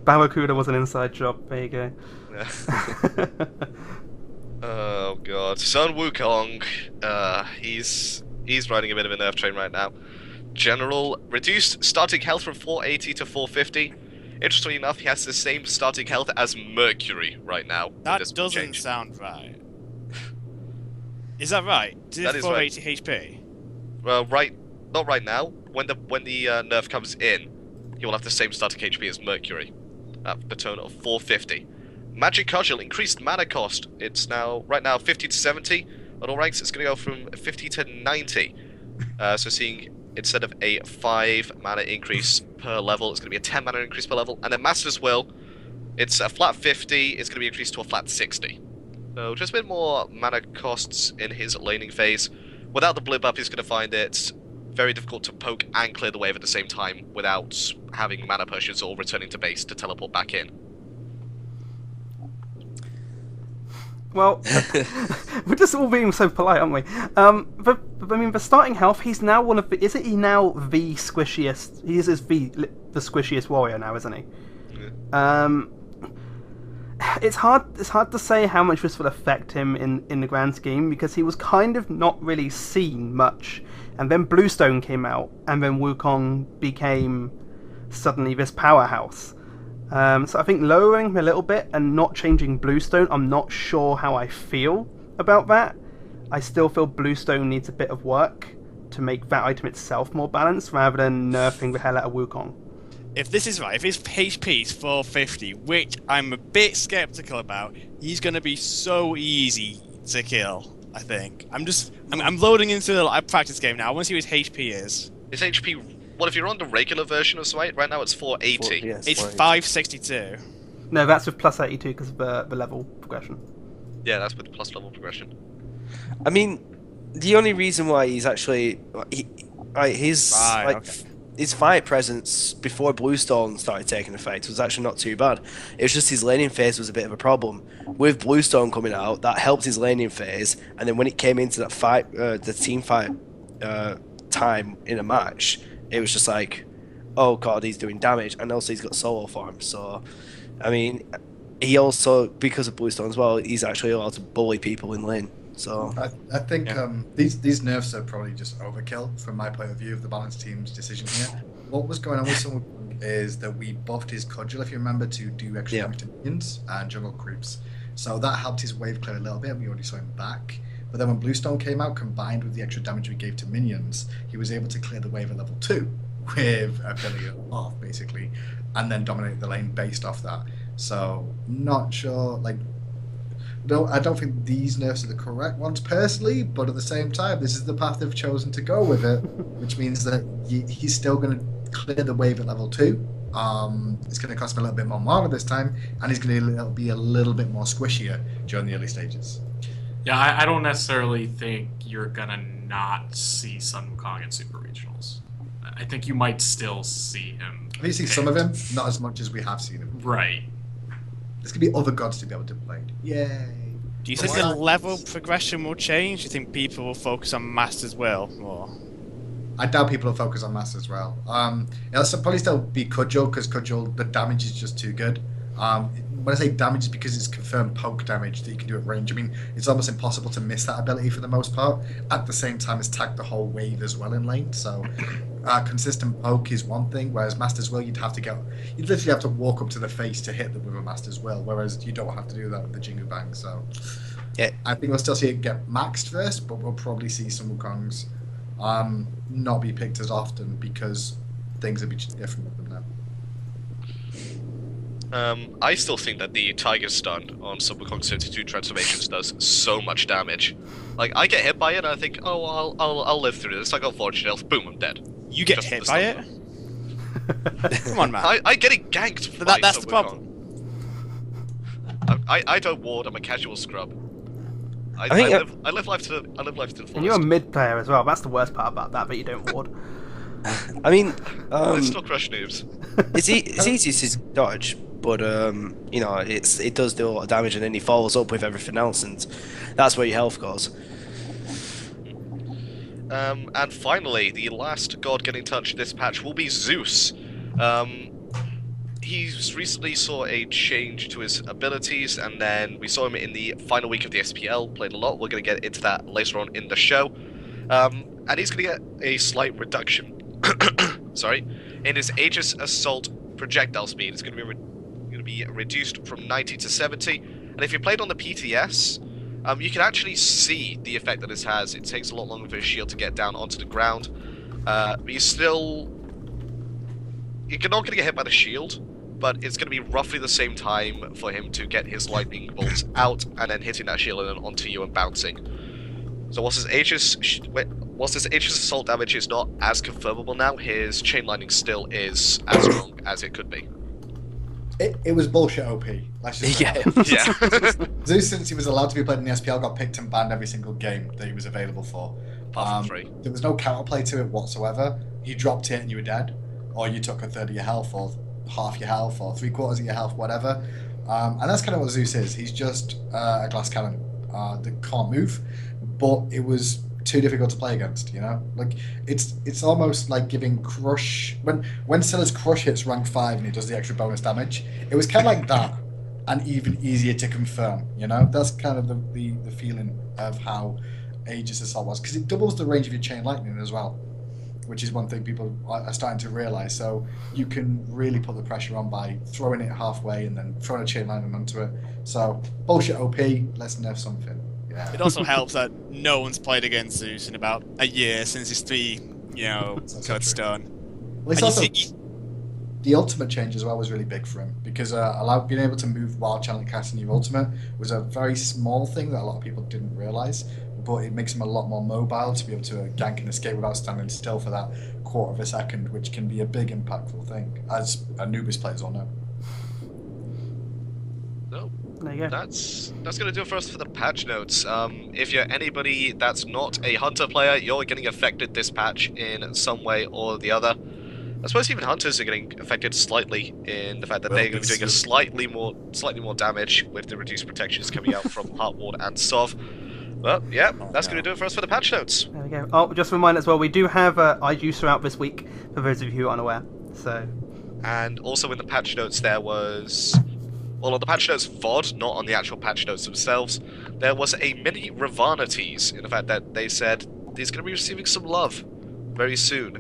Barracuda was an inside job. There you go. Yeah. Oh god, Sun Wukong, he's riding a bit of a nerve train right now. General reduced starting health from 480 to 450. Interestingly enough, he has the same starting health as Mercury right now. That doesn't sound right. Is that right? That is 480 right. HP? Well, not right now. When the nerf comes in, he will have the same starting HP as Mercury, at the tone of 450. Magic Cudgel increased mana cost. It's right now 50 to 70. At all ranks, it's going to go from 50 to 90. So seeing instead of a 5 mana increase per level, it's going to be a 10 mana increase per level. And then Master's Will, it's a flat 50. It's going to be increased to a flat 60. So just a bit more mana costs in his laning phase. Without the blip up, he's going to find it very difficult to poke and clear the wave at the same time without having mana pushes or returning to base to teleport back in. Well, we're just all being so polite, aren't we? But I mean, the starting health, he's now one of the... Isn't he now the squishiest... He is the squishiest warrior now, isn't he? Yeah. It's hard to say how much this will affect him in the grand scheme, because he was kind of not really seen much. And then Bluestone came out, and then Wukong became suddenly this powerhouse. So I think lowering him a little bit and not changing Bluestone, I'm not sure how I feel about that. I still feel Bluestone needs a bit of work to make that item itself more balanced, rather than nerfing the hell out of Wukong. If this is right, if his HP is 450, which I'm a bit skeptical about, he's going to be so easy to kill, I think. I'm loading into the practice game now. I want to see what his HP is. His HP... Well, if you're on the regular version of Smite, right now it's 480. It's 562. No, that's with plus 82 because of the level progression. Yeah, that's with the plus level progression. I mean, the only reason why he's actually... his fight presence before Bluestone started taking effect was actually not too bad. It was just his laning phase was a bit of a problem. With Bluestone coming out, that helped his laning phase, and then when it came into that fight, the team fight time in a match, it was just like, oh god, he's doing damage, and also he's got solo farm. So, I mean, he also, because of Bluestone as well, he's actually allowed to bully people in lane. So I think these nerfs are probably just overkill from my point of view of the balanced team's decision here. What was going on with someone is that we buffed his Cudgel, if you remember, to do extra damage to minions and jungle creeps. So that helped his wave clear a little bit, and we already saw him back. But then when Bluestone came out, combined with the extra damage we gave to minions, he was able to clear the wave at level 2 with a billion off, basically, and then dominate the lane based off that. So, not sure, I don't think these nerfs are the correct ones personally, but at the same time, this is the path they've chosen to go with it, which means that he's still going to clear the wave at level 2. It's going to cost him a little bit more mana this time, and he's going to be a little bit more squishier during the early stages. Yeah, I don't necessarily think you're gonna not see Sun Wukong in Super Regionals. I think you might still see him. I think you see some of him, not as much as we have seen him. Right. There's gonna be other gods to be able to play. Yay! Do you think the level progression will change? Do you think people will focus on Master's Will more? I doubt people will focus on Master as well. It'll probably still be Cudgel, because Cudgel, the damage is just too good. When I say damage, it's because it's confirmed poke damage that you can do at range. I mean, it's almost impossible to miss that ability for the most part. At the same time, it's tagged the whole wave as well in lane. So consistent poke is one thing, whereas Master's Will, you'd literally have to walk up to the face to hit them with a Master's Will, whereas you don't have to do that with the Jingu Bang. So Yeah. I think we'll still see it get maxed first, but we'll probably see some Wukongs not be picked as often because things will be different with them now. I still think that the Tiger Stun on some Wukong 72 transformations does so much damage. Like, I get hit by it and I think, oh, I'll live through this. I got Fortune Health, boom, I'm dead. You get Just hit the by stun. it? Come on, man. I getting ganked by That's some the problem. Wukong. I don't ward, I'm a casual scrub. I live life to the fullest. And you're a mid player as well. That's the worst part about that, but you don't ward. I mean, I still crush noobs. it's easy to dodge, but you know, it does do a lot of damage, and then he follows up with everything else, and that's where your health goes. And finally, the last god getting touched in this patch will be Zeus. He recently saw a change to his abilities, and then we saw him in the final week of the SPL, played a lot. We're going to get into that later on in the show. And he's going to get a slight reduction sorry, in his Aegis Assault projectile speed. It's going to be reduced from 90 to 70. And if you played on the PTS, you can actually see the effect that this has. It takes a lot longer for his shield to get down onto the ground. But you're not going to get hit by the shield, but it's going to be roughly the same time for him to get his lightning bolts out and then hitting that shield and then onto you and bouncing. So whilst his Aegis Assault damage is not as confirmable now, his chain lightning still is as strong as it could be. It was bullshit OP. Let's just say Yeah. Yeah. Zeus, since he was allowed to be played in the SPL, got picked and banned every single game that he was available for. Apart from 3. There was no counterplay to it whatsoever. You dropped it and you were dead, or you took a third of your health, or half your health, or 3/4 of your health, whatever. And that's kind of what Zeus is. He's just a glass cannon that can't move, but it was too difficult to play against, you know? Like, it's almost like giving Crush... When Scylla's Crush hits rank 5 and he does the extra bonus damage, it was kind of like that, and even easier to confirm, you know? That's kind of the feeling of how Aegis Assault was, because it doubles the range of your Chain Lightning as well, which is one thing people are starting to realise. So you can really put the pressure on by throwing it halfway and then throwing a Chain Lightning onto it. So, bullshit OP, let's nerf something. Yeah. It also helps that no one's played against Zeus in about a year since his 3, cut stone. Well, it's And also, you see- the ultimate change as well was really big for him, because being able to move while challenge casting your ultimate was a very small thing that a lot of people didn't realise, but it makes him a lot more mobile to be able to gank and escape without standing still for that quarter of a second, which can be a big impactful thing, as Anubis players all know. No. There you go. That's going to do it for us for the patch notes. If you're anybody that's not a Hunter player, you're getting affected this patch in some way or the other. I suppose even Hunters are getting affected slightly in the fact that they're going to be doing a slightly more damage with the reduced protections coming out from Heart Ward and Sov. Well, yeah, that's going to do it for us for the patch notes. There we go. Oh, just a reminder as well, we do have iJuicer out this week, for those of you who are unaware. So, And also in the patch notes there was... Well, on the patch notes VOD, not on the actual patch notes themselves, there was a mini Ravana tease, in the fact that they said he's going to be receiving some love very soon.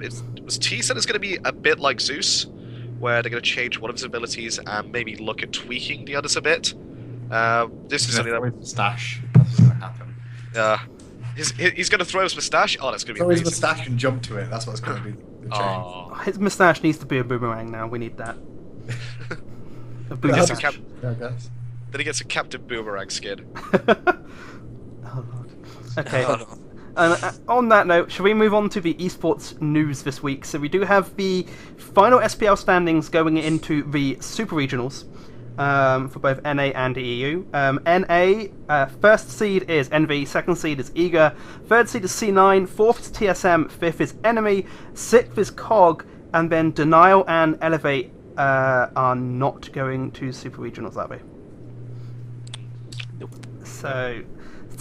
It was teased that it's going to be a bit like Zeus, where they're going to change one of his abilities and maybe look at tweaking the others a bit. This is something that... Moustache. That's what's going to happen. He's going to throw his moustache? Oh, that's going to be Throw his amazing. moustache and jump to it. That's what's going to be the change. Oh. his moustache needs to be a boomerang now. We need that. A Then he gets a moustache. Yeah, I guess. Then he gets a Captain Boomerang skin. Oh, Lord. Okay. Oh, no. And on that note, shall we move on to the esports news this week? So we do have the final SPL standings going into the Super Regionals for both NA and EU. NA, first seed is NV, second seed is Eager, third seed is C9, fourth is TSM, fifth is Enemy, sixth is COG, and then Denial and Elevate are not going to Super Regionals, are they? Nope. So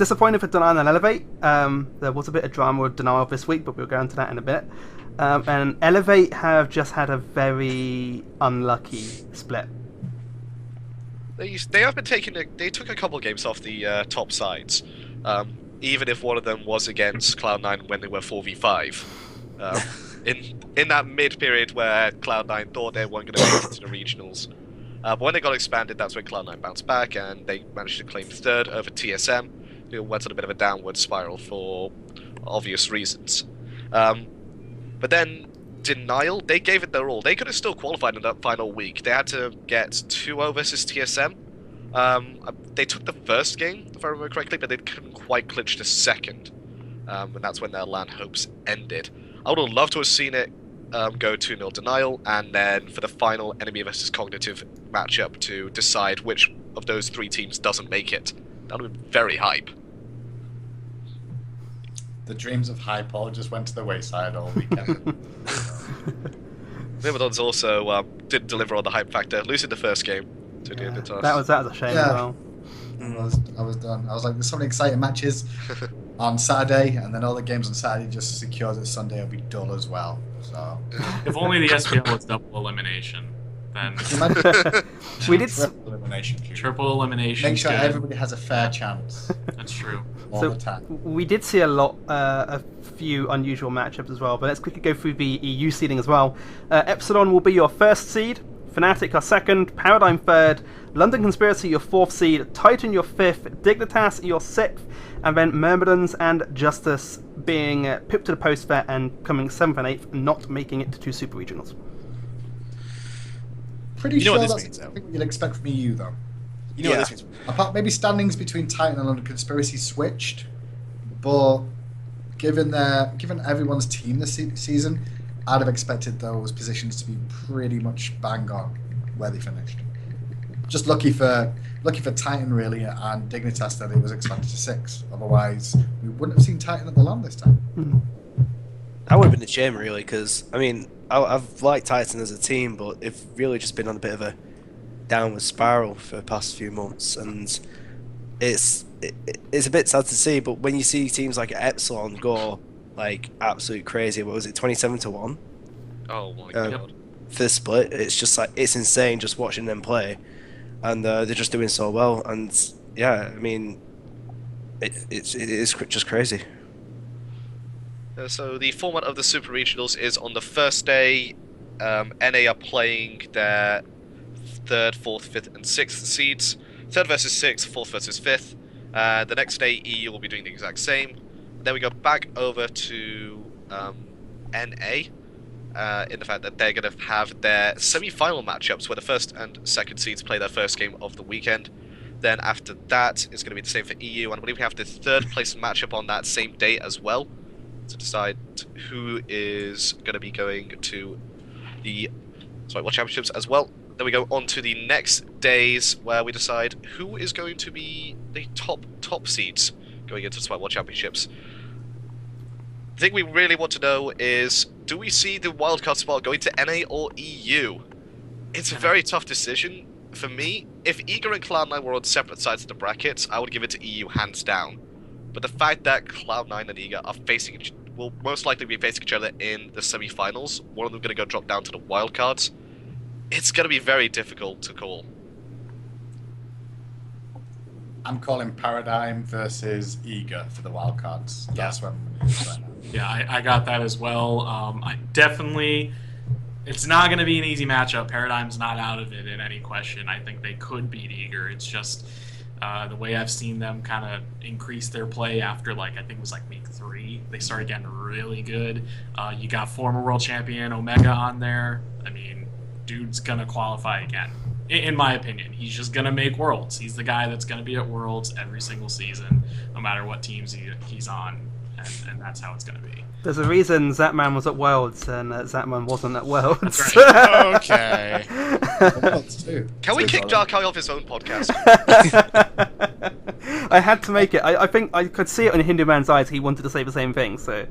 disappointed for Denial and Elevate. There was a bit of drama with Denial this week, but we'll go into that in a bit. And Elevate have just had a very unlucky split. They have been they took a couple of games off the top sides, even if one of them was against Cloud9 when they were 4v5. In that mid period where Cloud9 thought they weren't going to make it to the regionals. But when they got expanded, that's when Cloud9 bounced back and they managed to claim third over TSM, who went on a bit of a downward spiral for obvious reasons. But then Denial, they gave it their all. They could have still qualified in that final week. They had to get 2-0 versus TSM. They took the first game, if I remember correctly, but they couldn't quite clinch the second. And that's when their LAN hopes ended. I would have loved to have seen it go 2-0 Denial, and then for the final enemy versus cognitive matchup to decide which of those three teams doesn't make it. That would have been very hype. The dreams of Hypol just went to the wayside all weekend. Myrmidons also didn't deliver on the hype factor, losing the first game to Dignitas. That was a shame as well. I was done. I was like, there's so many exciting matches on Saturday, and then all the games on Saturday just secured that Sunday will be dull as well. So If only the SPL was double elimination, then We did triple elimination. triple elimination. Make sure good. everybody has a fair chance That's true. all the time. We did see a few unusual matchups as well, but let's quickly go through the EU seeding as well. Epsilon will be your first seed, Fnatic your second, Paradigm third, London Conspiracy your fourth seed, Titan your fifth, Dignitas your sixth, and then Myrmidons and Justice being pipped to the post there and coming 7th and 8th, not making it to 2 Super Regionals. Pretty You know sure what this that's means, though? what you'd expect from EU, though. You know what this means? Apart maybe standings between Titan and London Conspiracy switched, but given everyone's team this season, I'd have expected those positions to be pretty much bang on where they finished. Just lucky for Titan really, and Dignitas that it was expanded to 6. Otherwise, we wouldn't have seen Titan at the LAN this time. That would have been a shame, really, because I mean, I've liked Titan as a team, but they've really just been on a bit of a downward spiral for the past few months, and it's a bit sad to see. But when you see teams like Epsilon go like absolute crazy, what was it, 27-1? Oh my god. For the split, it's just like it's insane just watching them play, and they're just doing so well. And yeah, I mean, it is just crazy. So the format of the Super Regionals is on the first day, NA are playing their 3rd, 4th, 5th and 6th seeds. 3rd versus 6th, 4th versus 5th. The next day EU will be doing the exact same. Then we go back over to NA, in the fact that they're going to have their semi-final matchups where the 1st and 2nd seeds play their first game of the weekend. Then after that, it's going to be the same for EU, and I believe we have the 3rd place matchup on that same day as well, to decide who is going to be going to the World Championships as well. Then we go on to the next days where we decide who is going to be the top seeds going into the World Championships. The thing we really want to know is, do we see the wildcard spot going to NA or EU? It's a very tough decision. For me, if Eager and Cloud9 were on separate sides of the brackets, I would give it to EU hands down. But the fact that Cloud9 and Eager are will most likely be facing each other in the semi-finals, one of them going to go drop down to the wildcards, it's going to be very difficult to call. I'm calling Paradigm versus Eager for the wildcards. That's what I'm right now. Yeah, I got that as well. I definitely, it's not going to be an easy matchup. Paradigm's not out of it in any question. I think they could beat Eager. It's just the way I've seen them kind of increase their play after, like, I think it was like week 3. They started getting really good. You got former world champion Omega on there. I mean, dude's going to qualify again. In my opinion, he's just going to make Worlds. He's the guy that's going to be at Worlds every single season, no matter what teams he's on, and that's how it's going to be. There's a reason Zatman was at Worlds and Zatman wasn't at Worlds. That's right. Okay. Worlds too. Can we kick Dark Eye off his own podcast? I had to make it. I think I could see it in Hinduman's eyes. He wanted to say the same thing, so...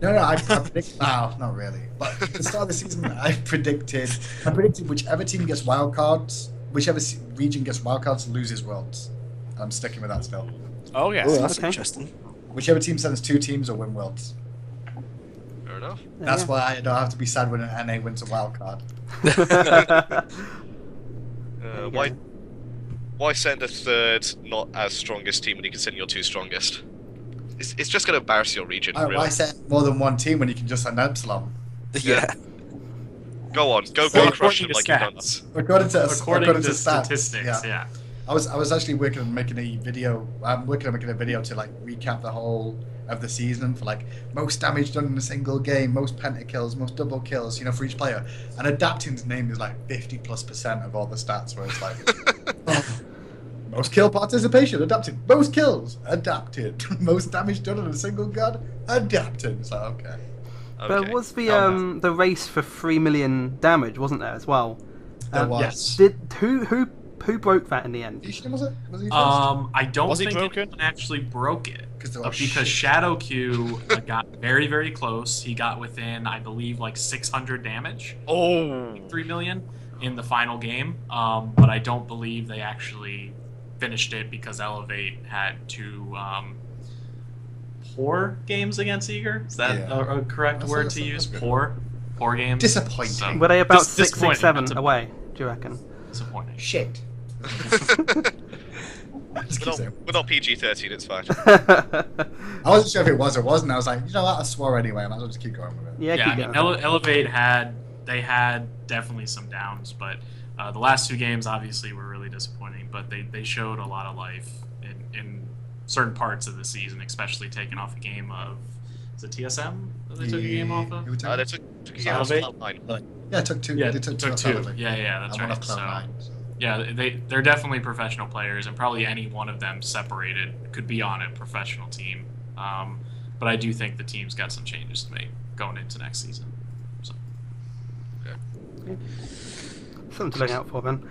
No, I predicted. No, not really. But at the start of the season, I predicted whichever team gets wildcards, whichever region gets wildcards loses Worlds. I'm sticking with that still. Oh yeah. Oh, that's Okay. interesting. Whichever team sends 2 teams will win Worlds. Fair enough. That's why I don't have to be sad when an NA wins a wild card. Why send a third, not as strongest team when you can send your 2 strongest? It's just going to embarrass your region. Why Really. send more than 1 team when you can just send Epsilon? Yeah. Go on, go So crush according them to like you've done stats. that. According to stats, statistics, yeah. I was actually working on making a video. I'm working on making a video to like recap the whole of the season for like most damage done in a single game, most pentakills, most double kills, you know, for each player. And Adapting's name is like 50+% of all the stats, where it's like most kill participation, Adapted. Most kills, Adapted. Most damage done in a single gun, Adapted. It's like okay. There was the race for 3 million damage, wasn't there, as well? There was. Yes. Who broke that in the end? Ishin, was it? Was he first? I don't Was he think broken? anyone actually broke it. Because Shadow Q got very, very close. He got within, I believe, like 600 damage. Oh! 3 million in the final game. But I don't believe they actually finished it because Elevate had 2 poor games against Eager. Is that a correct That's- word that's- to use? that's good. Poor games. Disappointing. So, Were they about Dis- 6, 6, disappointing, 7 that's a- away, do you reckon? disappointing. Shit. We're not PG-13, it's fine. I wasn't sure if it was or wasn't. I was like, you know what? I swore anyway. I might as well just keep going with it. Yeah, Yeah, keep I mean, going. Elevate had definitely some downs, but the last 2 games obviously were really disappointing. But they showed a lot of life in certain parts of the season, especially taking off a game of is it TSM that they took a game off of? Who took They it? took a game off Cloud9. Yeah, it took 2. Yeah, they took 2. took 2. Yeah, that's and one right. off So, Cloud9. So. yeah, they're definitely professional players, and probably any one of them separated could be on a professional team. But I do think the team's got some changes to make going into next season. So. Something to look out for, then.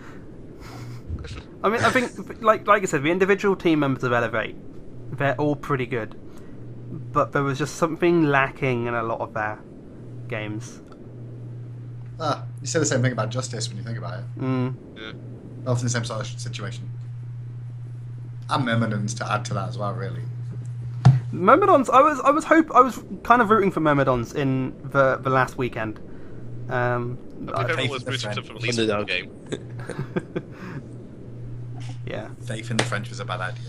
I mean, I think, like I said, the individual team members of Elevate, they're all pretty good. But there was just something lacking in a lot of their games. You say the same thing about Justice when you think about it. Yeah. Often the same sort of situation. And Myrmidons to add to that as well, really. Myrmidons, I was kind of rooting for Myrmidons in the last weekend. I think everyone was the rooting French. for at least one Underdog. game. Yeah. Faith in the French was a bad idea.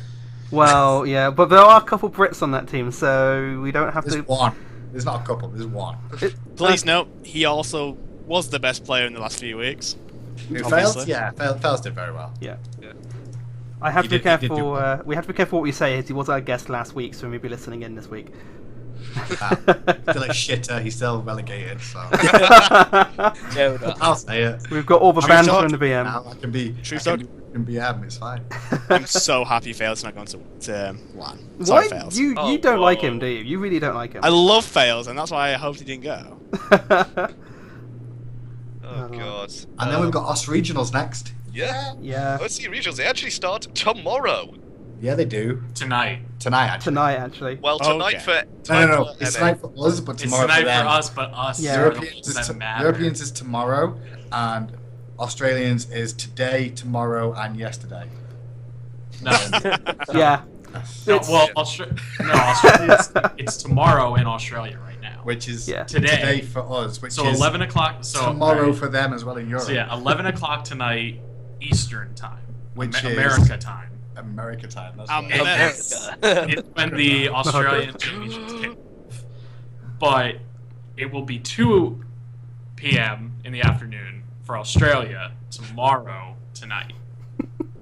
Well, yeah, but there are a couple Brits on that team, so we don't have There's to. one. There's not a couple. There's one. Please note, he also was the best player in the last few weeks. Who failed? Obviously. Yeah, Fails did very well. Yeah. Yeah. I have He to be did- he did do careful. well. We have to be careful what we say. As he was our guest last week, so we may be listening in this week. Still a shitter. He's still relegated. So Yeah, no. I'll say it. We've got all the I'm banter shocked in the BM. Now I can be. True I can be BM. It's fine. I'm so happy Fails not going to LAN. Why? Sorry, Fails. You Oh, don't like whoa. him, do you? You really don't like him. I love Fails, and that's why I hoped he didn't go. Oh god. And then we've got Us Regionals next. Yeah. yeah. Let's see regionals. They actually start tomorrow. Yeah, they do. Tonight. Tonight, actually. Tonight, actually. Well, tonight Okay. for No. for It's NA. tonight for us, but It's tomorrow tonight for them. for us, but us Yeah. are the Europeans ones is, that matter. Europeans is tomorrow, and Australians is today, tomorrow, and yesterday. No. Yeah. No, It's- well, Australia's it's tomorrow in Australia right now. Which is Yeah. Today. for us, which So is 11 o'clock. So tomorrow alright. for them as well in Europe. So yeah, 11 o'clock tonight Eastern time, Which is- America time. America time. That's I'm right. America. It's when the Australian championships kick off. But it will be 2 p.m. in the afternoon for Australia tomorrow tonight.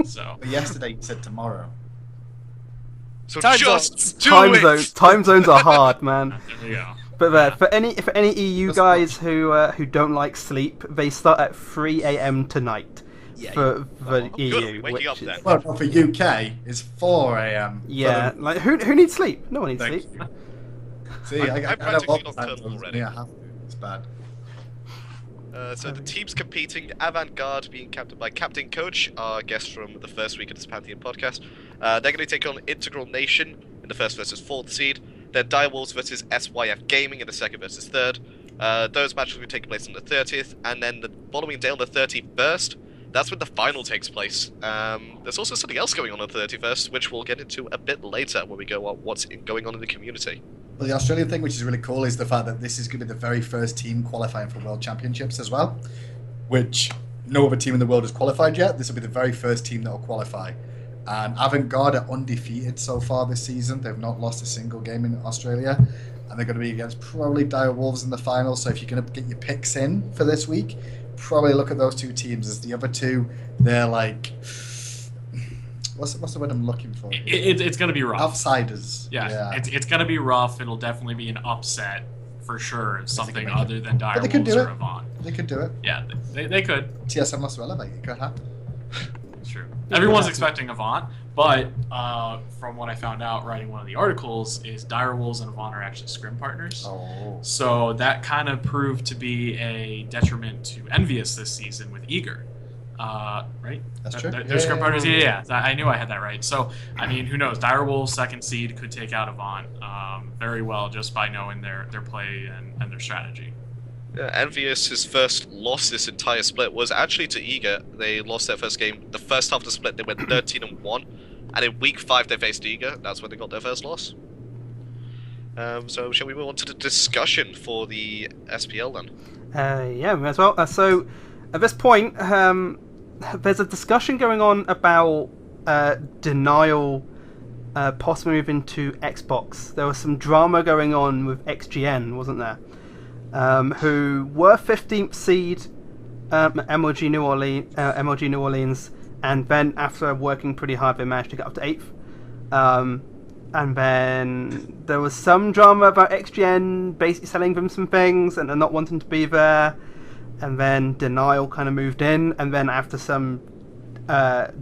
So But yesterday you said tomorrow. So Time just zones. do Time it. zones. Time zones are hard, man. there we go. But for any EU guys who don't like sleep, they start at 3 a.m. tonight Yeah, for the good. EU. Waking which up is- then. Well, for UK, it's 4 a.m. Yeah, like who needs sleep? No one needs Thank sleep. you. See, I'm I know practically what nocturnal time zones already. me, I have to. It's bad. So the teams competing, Avant-Garde being captained by Captain Coach, our guest from the first week of this Pantheon podcast. They're going to take on Integral Nation in the first versus 4th seed. Then Direwolves versus SYF Gaming in the 2nd versus 3rd. Those matches will be taking place on the 30th, and then the following day on the 31st, that's when the final takes place. There's also something else going on the 31st, which we'll get into a bit later when we go on what's going on in the community. Well, the Australian thing, which is really cool, is the fact that this is going to be the very first team qualifying for World Championships as well, which no other team in the world has qualified yet. This will be the very first team that will qualify. And Avant-Garde are undefeated so far this season. They've not lost a single game in Australia. And they're going to be against probably Dire Wolves in the final. So if you're going to get your picks in for this week, probably look at those two teams. As the other two, they're like... What's the word I'm looking for? It's going to be rough. Outsiders. Yeah. It's going to be rough. It'll definitely be an upset for sure. Something other than Dire Wolves or Avant. They could do it. Yeah, they could. TSM must elevate. It could happen. It's true. Everyone's expecting Avant, but from what I found out writing one of the articles is Dire Wolves and Avant are actually scrim partners. Oh. So that kind of proved to be a detriment to Envious this season with Eager. Right? That's true. They're scrim partners. Yeah. I knew I had that right. So, I mean, who knows? Dire Wolves, second seed, could take out Avant very well just by knowing their play and their strategy. Yeah, Envious' first loss this entire split was actually to Eager. They lost their first game. The first half of the split, they went 13-1. And in week 5, they faced Eager. That's when they got their first loss. So shall we move on to the discussion for the SPL then? Yeah, as well. So at this point, there's a discussion going on about Denial possibly moving to Xbox. There was some drama going on with XGN, wasn't there? Who were 15th seed MLG New Orleans, and then after working pretty hard, they managed to get up to 8th. And then there was some drama about XGN basically selling them some things and they're not wanting to be there. And then Denial kind of moved in, and then after some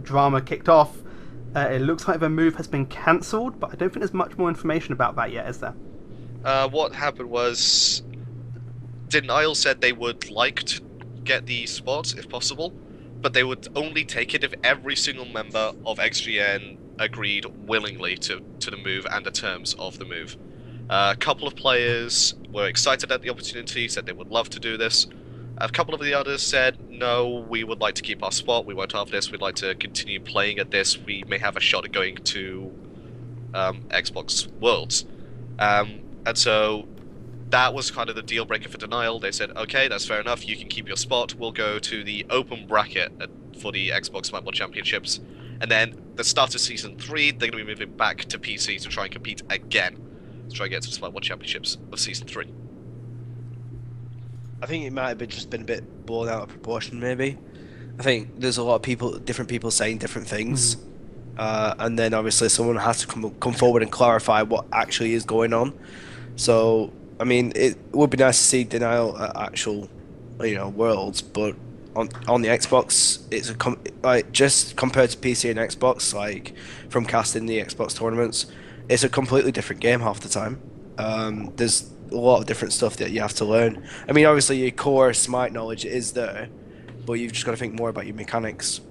drama kicked off, it looks like the move has been cancelled, but I don't think there's much more information about that yet, is there? What happened was Denial said they would like to get the spot if possible, but they would only take it if every single member of XGN agreed willingly to the move and the terms of the move. A couple of players were excited at the opportunity, said they would love to do this. A couple of the others said, no, we would like to keep our spot, we won't have this, we'd like to continue playing at this, we may have a shot at going to Xbox Worlds. And so that was kind of the deal breaker for Denial. They said, okay, that's fair enough, you can keep your spot, we'll go to the open bracket for the Xbox Smite World Championships. And then the start of Season 3, they're going to be moving back to PC to try and compete again, to try and get to the Smite World Championships of Season 3. I think it might have just been a bit blown out of proportion, maybe. I think there's a lot of different people saying different things. And then obviously someone has to come forward and clarify what actually is going on. So, I mean, it would be nice to see Denial at actual, Worlds, but on the Xbox, it's just compared to PC and Xbox, like from casting the Xbox tournaments, it's a completely different game half the time. There's a lot of different stuff that you have to learn. I mean, obviously your core Smite knowledge is there, but you've just got to think more about your mechanics.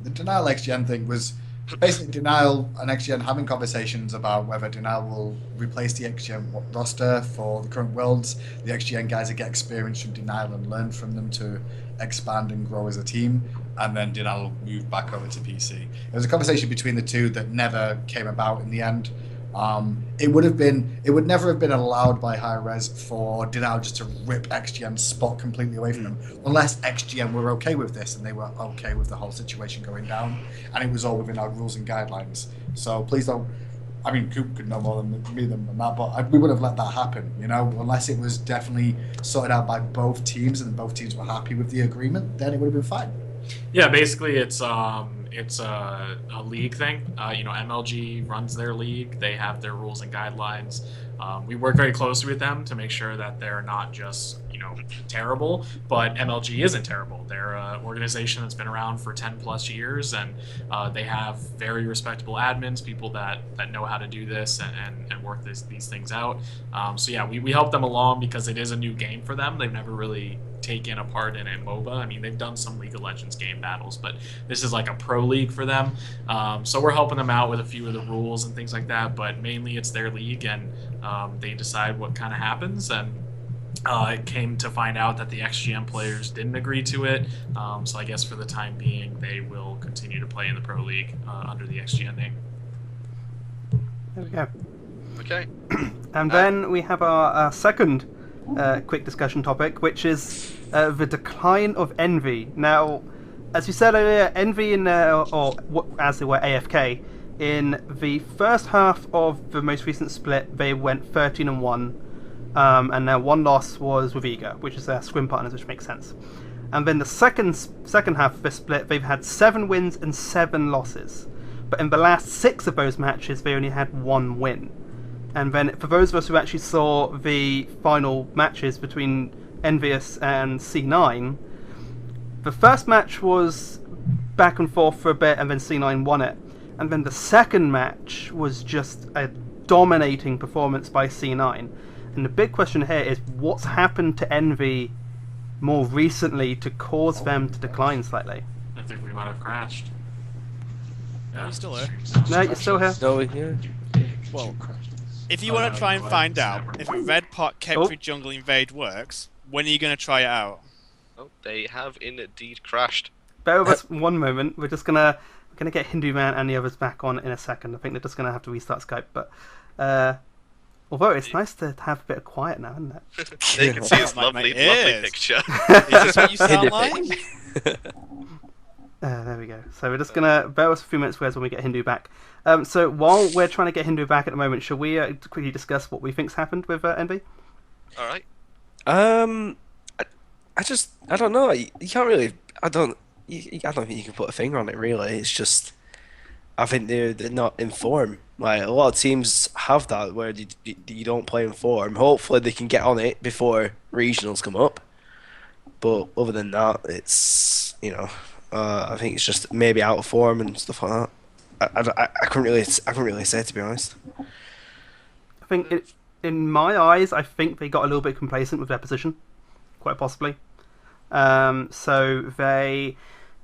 The Denial XGN thing was basically Denial and XGN having conversations about whether Denial will replace the XGN roster for the current Worlds. The XGN guys will get experience from Denial and learn from them to expand and grow as a team, and then Denial will move back over to PC. It was a conversation between the two that never came about in the end. It would never have been allowed by Hi-Rez for Denial just to rip XGN's spot completely away from them, unless XGN were okay with this and they were okay with the whole situation going down, and it was all within our rules and guidelines. So please don't. I mean, Coop could know more than me than that, but we would have let that happen, unless it was definitely sorted out by both teams and both teams were happy with the agreement. Then it would have been fine. Yeah, basically it's a league thing. MLG runs their league. They have their rules and guidelines. We work very closely with them to make sure that they're not just terrible, but MLG isn't terrible. They're an organization that's been around for 10 plus years, and they have very respectable admins, people that know how to do this and work these things out. So yeah, we help them along because it is a new game for them. They've never really taken a part in a MOBA. I mean, they've done some League of Legends game battles, but this is like a pro league for them. So we're helping them out with a few of the rules and things like that, but mainly it's their league, and they decide what kind of happens, and It came to find out that the XGM players didn't agree to it, so I guess for the time being they will continue to play in the Pro League under the XGM name. There we go. Okay. And then we have our second quick discussion topic, which is the decline of Envy. Now, as you said earlier, Envy as they were AFK, in the first half of the most recent split, they went 13-1. And their one loss was with Eager, which is their scrim partners, which makes sense. And then the second half of this split, they've had 7 wins and 7 losses. But in the last 6 of those matches, they only had 1 win. And then for those of us who actually saw the final matches between Envious and C9, the first match was back and forth for a bit, and then C9 won it. And then the second match was just a dominating performance by C9. And the big question here is, what's happened to Envy more recently to cause them to decline slightly? I think we might have crashed. Are you still here? No, you're still here. No, yeah. Well, if you want to try and find out if a red pot Khepri jungle invade works, when are you going to try it out? Oh, they have indeed crashed. Bear with us one moment. We're gonna get Hinduman and the others back on in a second. I think they're just gonna have to restart Skype, but although it's nice to have a bit of quiet now, isn't it? They can see his lovely picture. Is this what you sound like? There we go. So we're just gonna bear with us a few minutes when we get Hindu back. So while we're trying to get Hindu back at the moment, shall we quickly discuss what we think's happened with Envy? All right. I don't know. You can't really. I don't think you can put a finger on it. Really, it's just. I think they're not in form. Like a lot of teams have that where you don't play in form. Hopefully they can get on it before regionals come up. But other than that, it's I think it's just maybe out of form and stuff like that. I couldn't really say, to be honest. I think in my eyes, I think they got a little bit complacent with their position, quite possibly. So they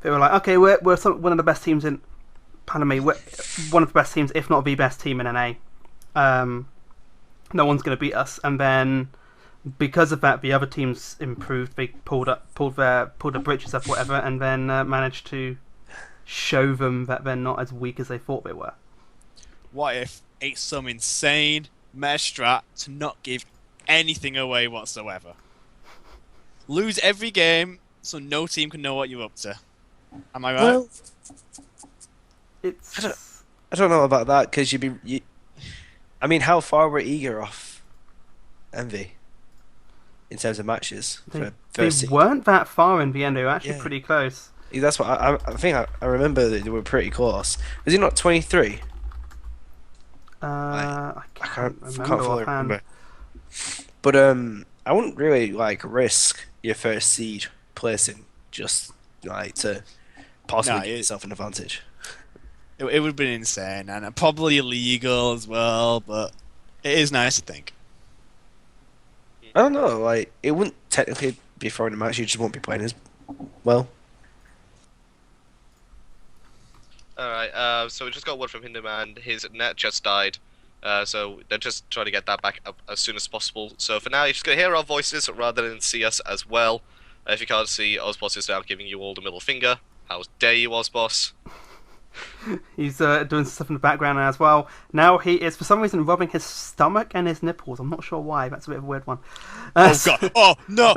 were like, okay, we're one of the best teams in. Pardon me, we're one of the best teams, if not the best team in NA. No one's going to beat us. And then, because of that, the other teams improved. They pulled their britches up, whatever, and then managed to show them that they're not as weak as they thought they were. What if it's some insane meta strat to not give anything away whatsoever? Lose every game so no team can know what you're up to. Am I right? Well, I don't know about that because I mean, how far were Eager off Envy in terms of matches? They weren't that far in the end. They were actually pretty close. That's what I think. I remember that they were pretty close. Was he not 23? I can't fully remember. But I wouldn't really risk your first seed placing just to possibly give yourself an advantage. It would have been insane and probably illegal as well, but it is nice to think. I don't know, it wouldn't technically be throwing a match, you just won't be playing as well. Alright, so we just got word from Hinduman, his net just died, so they're just trying to get that back up as soon as possible. So for now, you're just going to hear our voices rather than see us as well. If you can't see, Ozboz is now giving you all the middle finger. How dare you, Ozboz? He's doing stuff in the background as well. Now he is, for some reason, rubbing his stomach and his nipples. I'm not sure why. That's a bit of a weird one. Oh, God. Oh, no!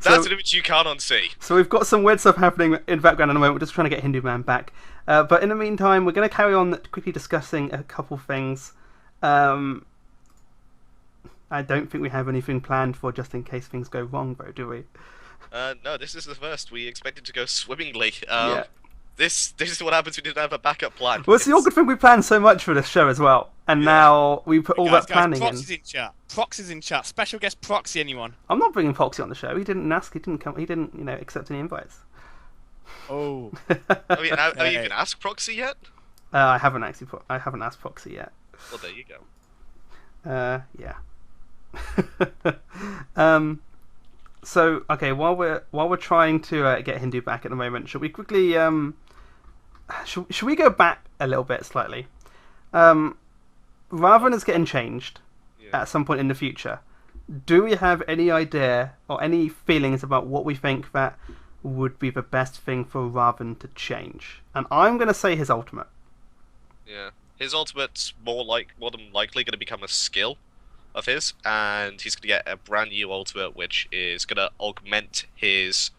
That's an image you can't unsee. So we've got some weird stuff happening in the background at the moment. We're just trying to get Hinduman back. But in the meantime, we're going to carry on quickly discussing a couple things. I don't think we have anything planned for just in case things go wrong, though, do we? No, this is the first. We expect it to go swimmingly. Yeah. This is what happens when you didn't have a backup plan. Well, it's the awkward thing, we planned so much for this show as well, and now we put all that planning Proxy's in. in chat. Proxy's in chat. Special guest Proxy, anyone? I'm not bringing Proxy on the show. He didn't ask. He didn't come. He didn't, accept any invites. Oh. Have you even asked Proxy yet? I haven't actually. I haven't asked Proxy yet. Well, there you go. Yeah. So okay, while we're trying to get Hindu back at the moment, should we quickly should we go back a little bit slightly? Ravana is getting changed at some point in the future. do we have any idea or any feelings about what we think that would be the best thing for Raven to change? And I'm going to say his ultimate. Yeah. His ultimate's more than likely going to become a skill of his, and he's going to get a brand new ultimate which is going to augment his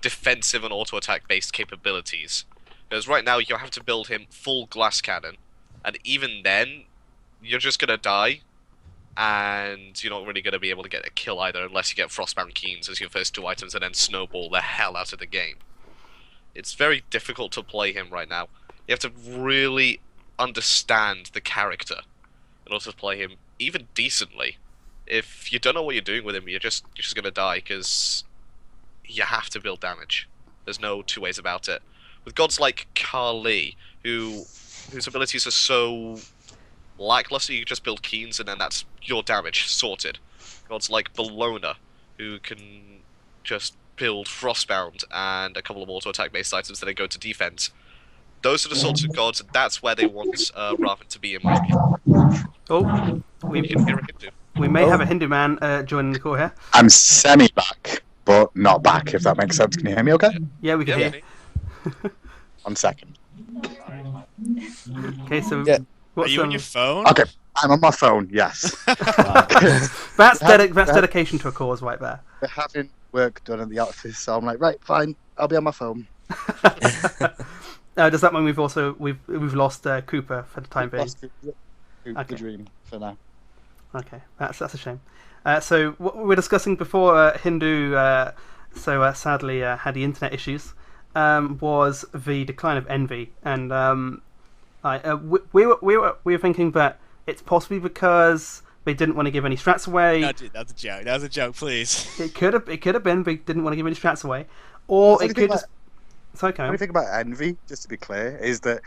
defensive and auto-attack based capabilities. Because right now you have to build him full glass cannon, and even then, you're just going to die, and you're not really going to be able to get a kill either unless you get Frostbound Keens as your first 2 items and then snowball the hell out of the game. It's very difficult to play him right now. You have to really understand the character in order to play him even decently. If you don't know what you're doing with him, you're just gonna die, because you have to build damage. There's no two ways about it. With gods like Kali, whose abilities are so lackluster, you can just build Keens and then that's your damage sorted. Gods like Bellona, who can just build Frostbound and a couple of auto-attack based items that then go to defense. Those are the sorts of gods, and that's where they want Raven to be, in my opinion. Oh, we may have a Hinduman joining the call here. I'm semi-back, but not back, if that makes sense. Can you hear me okay? Yeah, we can hear. 1 second. Okay, so... Yeah. Are you on your phone? Okay, I'm on my phone, yes. That's dedication to a cause right there. We're having work done in the office, so I'm like, right, fine, I'll be on my phone. Does that mean we've lost Cooper for the time being? Lost the dream for now. Okay, that's a shame. So what we were discussing before Hindu sadly had the internet issues was the decline of Envy, and we were thinking that it's possibly because they didn't want to give any strats away. No, dude, that's a joke. That was a joke, please. It could have been they didn't want to give any strats away, or it could just. It's okay. The only thing about Envy, just to be clear, is that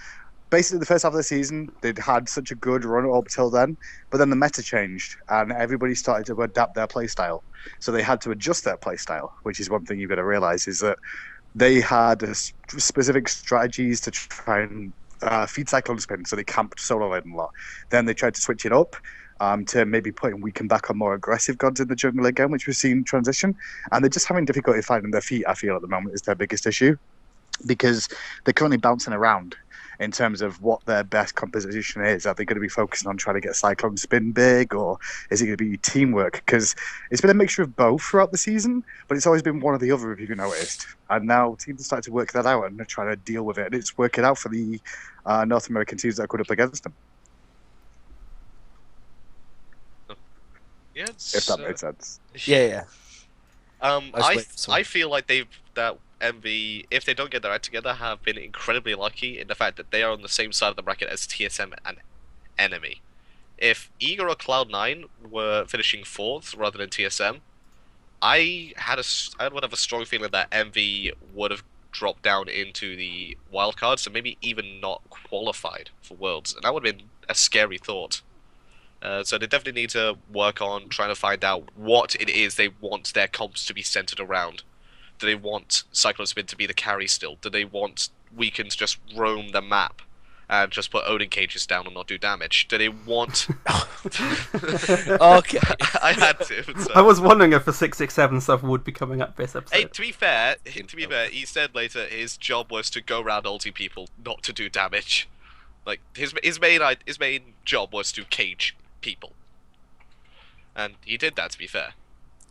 basically the first half of the season they'd had such a good run up till then, but then the meta changed and everybody started to adapt their playstyle. So they had to adjust their playstyle, which is one thing you've got to realise, is that they had specific strategies to try and feed Cyclone Spin, so they camped solo lane a lot. Then they tried to switch it up to maybe putting Weaken back on more aggressive gods in the jungle again, which we've seen transition. And they're just having difficulty finding their feet, I feel, at the moment, is their biggest issue. Because they're currently bouncing around in terms of what their best composition is. Are they going to be focusing on trying to get Cyclone Spin big, or is it going to be teamwork? Because it's been a mixture of both throughout the season, but it's always been one or the other, if you've noticed. And now teams are starting to work that out and they're trying to deal with it. And it's working out for the North American teams that are good up against them. Yeah, if that made sense. Yeah. I feel like Envy, if they don't get their act together, have been incredibly lucky in the fact that they are on the same side of the bracket as TSM and Enemy. If Eager or Cloud9 were finishing 4th rather than TSM, I would have a strong feeling that Envy would have dropped down into the wildcards and maybe even not qualified for Worlds, and that would have been a scary thought. So they definitely need to work on trying to find out what it is they want their comps to be centered around. Do they want Cyclone Spin to be the carry still? Do they want Weaken to just roam the map and just put Odin cages down and not do damage? Do they want... Okay. I had to. So. I was wondering if the 667 stuff would be coming up this episode. Hey, to be fair, he said later his job was to go around ulting people, not to do damage. Like, his main job was to cage people. And he did that, to be fair.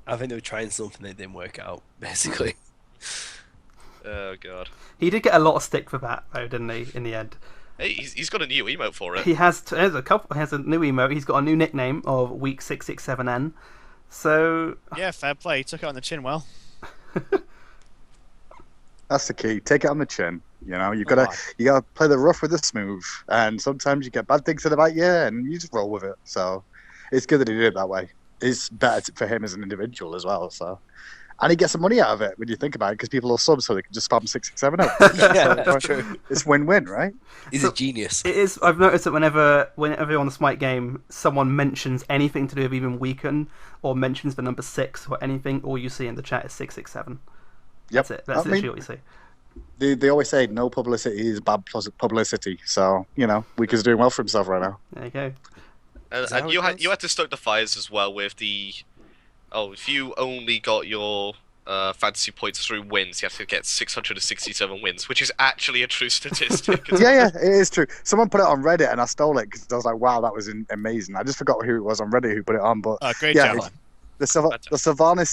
I think they were trying something that didn't work out, basically. Oh god. He did get a lot of stick for that, though, didn't he? In the end. Hey, he's got a new emote for it. He has. He has a new emote. He's got a new nickname of Week 667N. So. Yeah, fair play. He took it on the chin well. That's the key. Take it on the chin. You know, you gotta play the rough with the smooth, and sometimes you get bad things said about you, and you just roll with it. So it's good that he did it that way. It's better for him as an individual as well. So, and he gets some money out of it when you think about it, because people will sub so they can just spam 667 out. Yeah, that's true. It's win-win, right? He's a genius. It is. I've noticed that whenever you're on the Smite game, someone mentions anything to do with even Weaken, or mentions the number 6 or anything, all you see in the chat is 667. Yep. That's it. That's literally what you see. They always say no publicity is bad publicity. So, you know, Weaken's doing well for himself right now. There you go. And you had to stoke the fires as well with the if you only got your fantasy points through wins, you have to get 667 wins, which is actually a true statistic. Yeah, it is true. Someone put it on Reddit and I stole it because I was like, wow, that was amazing. I just forgot who it was on Reddit who put it on, but Great yeah, job. the Sylvanas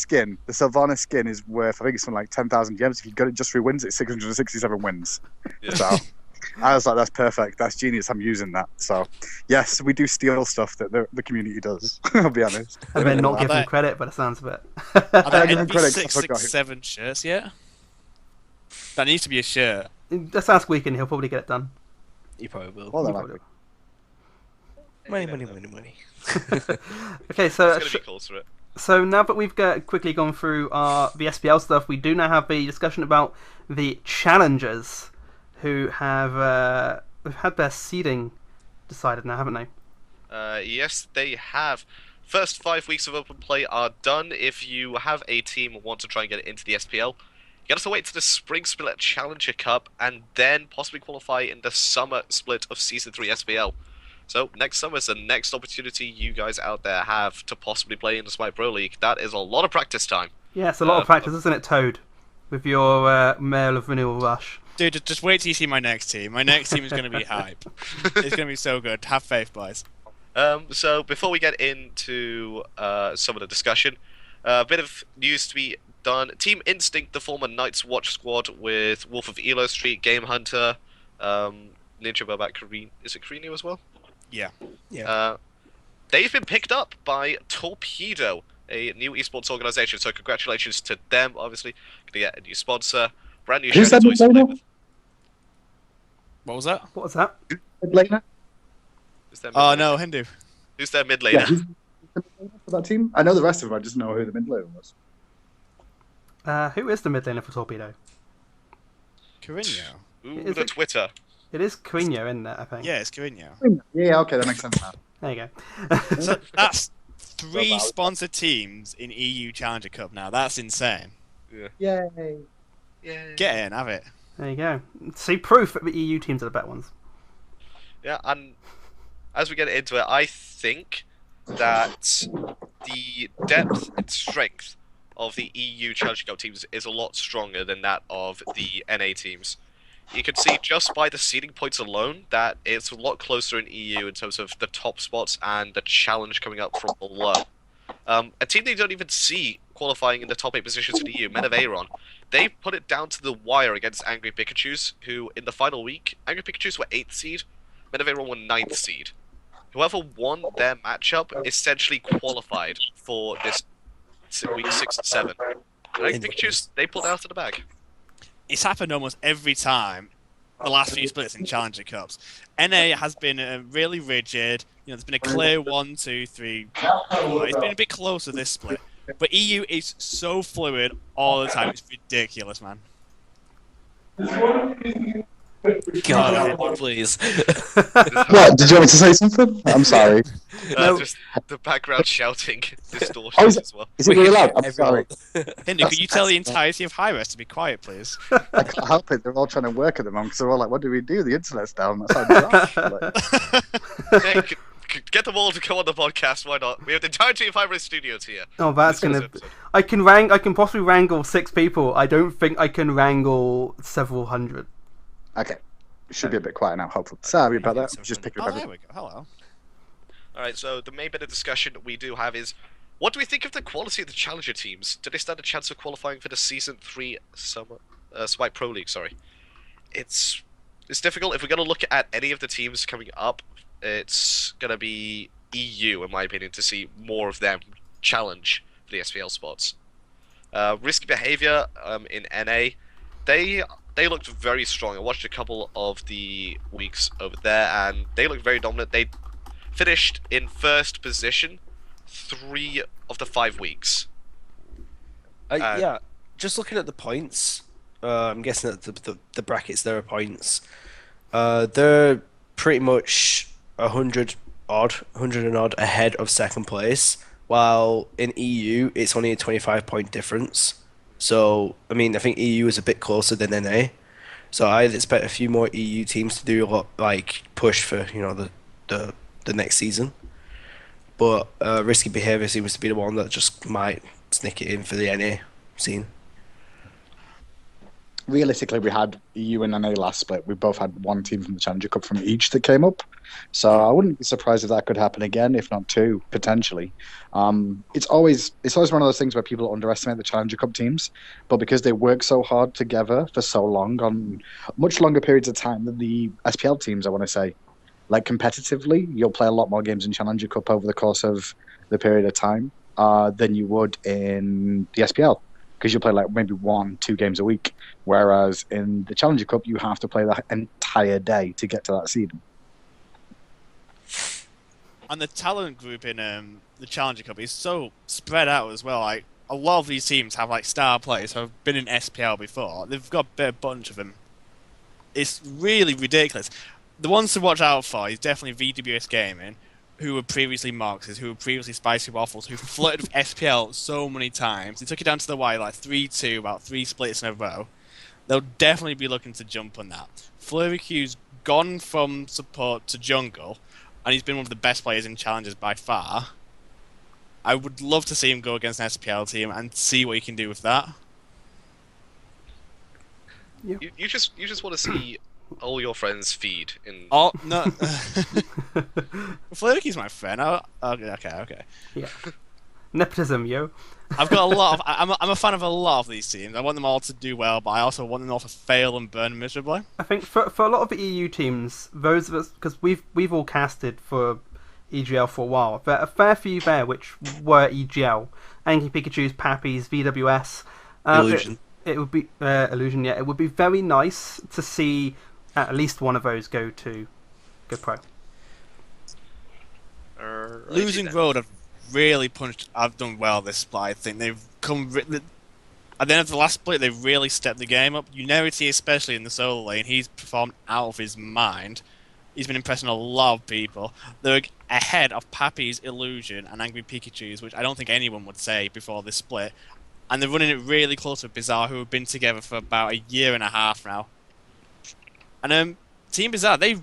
skin is worth, I think it's something like 10,000 gems. If you got it just through wins, it's 667 wins. Yeah. So I was like, that's perfect. That's genius. I'm using that. So yes, we do steal stuff that the community does. I'll be honest. I mean, not give there- them credit, but it sounds a bit. Are there give him credit, I NB667 forgot. shirts yet? That needs to be a shirt. Let's ask Weekend. He'll probably get it done. You probably will. Well, He then, probably Money. will. Okay, so It's going to be close to it. So now that we've quickly gone through the SPL stuff, we do now have the discussion about the challengers who have had their seeding decided now, haven't they? Yes, they have. First 5 weeks of open play are done. If you have a team and want to try and get it into the SPL, you got to wait to the Spring Split Challenger Cup and then possibly qualify in the Summer Split of Season 3 SPL. So next summer is the next opportunity you guys out there have to possibly play in the Smite Pro League. That is a lot of practice time. Yeah, it's a lot of practice, isn't it, Toad? With your Mail of Renewal Rush. Dude, just wait till you see my next team. My next team is going to be hype. It's going to be so good. Have faith, boys. So before we get into some of the discussion, a bit of news to be done. Team Instinct, the former Night's Watch squad with Wolf of Elo Street, Game Hunter, Ninja Bobat, is it Carino as well? Yeah. They've been picked up by Torpedo, a new esports organization. So congratulations to them. Obviously, gonna get a new sponsor, brand new Who's shared that toys to play mid-laner? with. What was that? What was that? Mid-laner? Who's their Oh, mid no, Hindu. Who's their mid Yeah, laner? who's the mid-laner for that team? I know the rest of them. I just know who the mid-laner was. Who is the mid laner for Torpedo? Carino. Ooh, Is the it- Twitter. It is Carino, isn't it, I think? Yeah, it's Carino. Yeah, okay, that makes sense now. There you go. So that's 3 Well, that was- sponsored teams in EU Challenger Cup now. That's insane. Yay. Yeah. Get in, have it. There you go. See proof that the EU teams are the better ones. Yeah, and as we get into it, I think that the depth and strength of the EU Challenge Cup teams is a lot stronger than that of the NA teams. You can see just by the seeding points alone that it's a lot closer in EU in terms of the top spots and the challenge coming up from below. A team they don't even see qualifying in the top 8 positions in EU, Men of Aeron, they put it down to the wire against Angry Pikachus, who in the final week, Angry Pikachus were 8th seed, Men of Aeron were 9th seed. Whoever won their matchup essentially qualified for this week 6 and 7. And Angry Pikachus, they pulled out of the bag. It's happened almost every time the last few splits in Challenger Cups. NA has been really rigid. There's been a clear 1, 2, 3, 4. It's been a bit closer this split. But EU is so fluid all the time. It's ridiculous, man. God, please. What? Did you want me to say something? I'm sorry. No. Just the background shouting distortions Oh, is it- as well. Is it really loud? I'm sorry. Hindu, could you tell the entirety of HiRez to be quiet, please? I can't help it. They're all trying to work at the moment because they're all like, what do we do? The internet's down. That's how bizarre. Hey, get them all to come on the podcast. Why not? We have the entirety of HiRez Studios here. Oh, that's This gonna. episode. I can possibly wrangle 6 people. I don't think I can wrangle several hundred. Okay. It should be a bit quiet now, hopefully. Sorry about that. Just picking up Oh, everything. there we go. Hello. Alright, so the main bit of discussion we do have is, what do we think of the quality of the Challenger teams? Do they stand a chance of qualifying for the Season 3 Summer Smite Pro League, sorry. It's difficult. If we're going to look at any of the teams coming up, it's going to be EU, in my opinion, to see more of them challenge for the SPL spots. Risky Behavior in NA, they looked very strong. I watched a couple of the weeks over there, and they looked very dominant. They finished in first position 3 of the 5 weeks. Yeah, just looking at the points, I'm guessing that the brackets there are points. They're pretty much 100 and odd ahead of second place, while in EU it's only a 25-point difference. So, I mean, I think EU is a bit closer than NA. So I'd expect a few more EU teams to do a lot, like push for the next season. but risky behaviour seems to be the one that just might sneak it in for the NA scene. Realistically, we had EU and NA last split. We both had one team from the Challenger Cup from each that came up. So I wouldn't be surprised if that could happen again, if not two, potentially. It's always one of those things where people underestimate the Challenger Cup teams, but because they work so hard together for so long, on much longer periods of time than the SPL teams, I want to say. Like competitively, you'll play a lot more games in Challenger Cup over the course of the period of time than you would in the SPL. Because you play like maybe 1-2 games a week, whereas in the Challenger Cup you have to play that entire day to get to that seed. And the talent group in the Challenger Cup is so spread out as well. Like a lot of these teams have like star players who have been in SPL before. They've got a bunch of them. It's really ridiculous. The ones to watch out for is definitely VWS Gaming, who were previously Marxists, who were previously Spicy Waffles, who flirted with SPL so many times. They took it down to the wire like 3-2, about 3 splits in a row. They'll definitely be looking to jump on that. Flurry Q's gone from support to jungle, and he's been one of the best players in challenges by far. I would love to see him go against an SPL team and see what he can do with that. Yeah. You just want to see all your friends feed in. Oh no, Flurry's my friend. Okay. Yeah. Nepotism, yo. I've got a lot of. I'm a fan of a lot of these teams. I want them all to do well, but I also want them all to fail and burn miserably. I think for a lot of the EU teams, those of us, because we've all casted for EGL for a while, there are a fair few there which were EGL. Anki Pikachu's, Pappy's, VWS. Illusion. It would be Illusion. Yeah, it would be very nice to see at least one of those go pro. Losing Road have really I've done well this split. I think they've come at the end of the last split. They've really stepped the game up. Unity, especially in the solo lane, he's performed out of his mind. He's been impressing a lot of people. They're ahead of Pappy's, Illusion, and Angry Pikachu's, which I don't think anyone would say before this split. And they're running it really close with Bizarre, who have been together for about a year and a half now. And Team Bizarre, they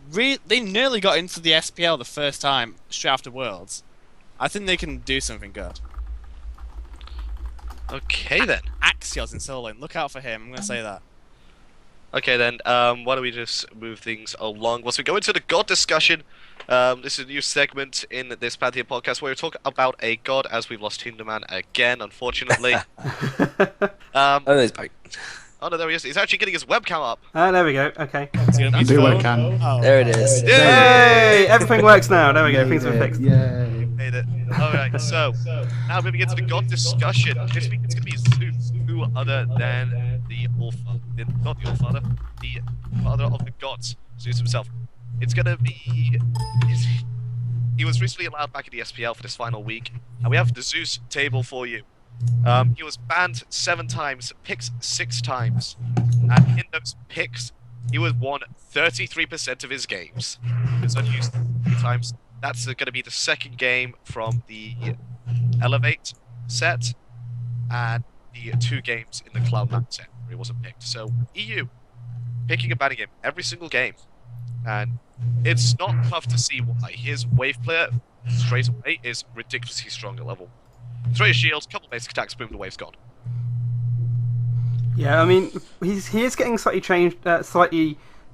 nearly got into the SPL the first time straight after Worlds. I think they can do something good. Okay then. Axios in solo lane, look out for him. I'm going to say that. Okay then. Why don't we just move things along? Once we go into the god discussion, this is a new segment in this Pantheon podcast where we talk about a god, as we've lost Hinduman again, unfortunately. Oh, there's Pike. Oh no, there he is. He's actually getting his webcam up. There we go. Okay. It's gonna be Do what I fun. can. Oh. There it is. Yay! Everything works now. There we go. Things are fixed. Yay. Made it. Alright, so now moving into the god discussion. This week it's going to be Zeus, who other than the not the Allfather, the father of the gods, Zeus himself. It's going to be. He was recently allowed back in the SPL for this final week, and we have the Zeus table for you. He was banned 7 times, picked 6 times, and in those picks, he was won 33% of his games. He was unused 3 times. That's going to be the second game from the Elevate set, and the 2 games in the Cloud Map set where he wasn't picked. So EU picking and banning him every single game, and it's not tough to see why. His wave player straight away is ridiculously strong at level. Throw your shield, couple basic attacks, boom, the wave's gone. Yeah, I mean, he is getting slightly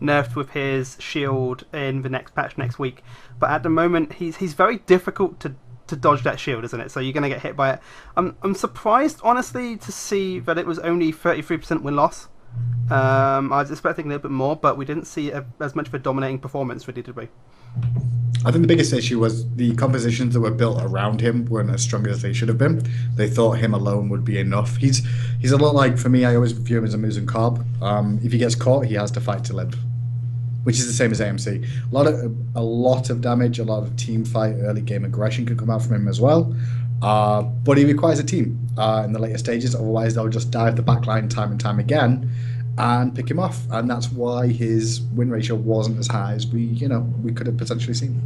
nerfed with his shield in the next patch next week. But at the moment, he's very difficult to dodge that shield, isn't it? So you're going to get hit by it. I'm surprised, honestly, to see that it was only 33% win-loss. I was expecting a little bit more, but we didn't see as much of a dominating performance, really, did we? I think the biggest issue was the compositions that were built around him weren't as strong as they should have been. They thought him alone would be enough. He's a lot like, for me, I always view him as a Moose and Cobb. If he gets caught, he has to fight to live, which is the same as AMC. A lot of damage, a lot of team fight, early game aggression can come out from him as well. But he requires a team in the later stages, otherwise they'll just dive the backline time and time again and pick him off, and that's why his win ratio wasn't as high as we could have potentially seen.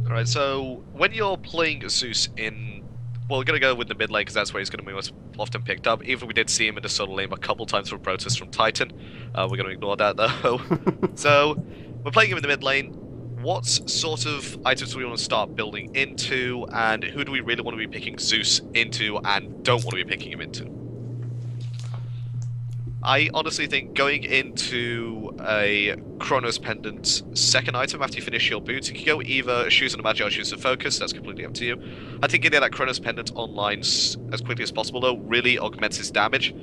Alright, so when you're playing Zeus in... Well, we're going to go with the mid lane because that's where he's going to be most often picked up. Even we did see him in the solo lane a couple times for protest from Titan. We're going to ignore that though. So, we're playing him in the mid lane. what sort of items do we want to start building into, and who do we really want to be picking Zeus into and don't want to be picking him into? I honestly think going into a Chronos Pendant second item after you finish your boots, you can go either Shoes and a Magi or Shoes of Focus, that's completely up to you. I think getting that Chronos Pendant online as quickly as possible, though, really augments his damage.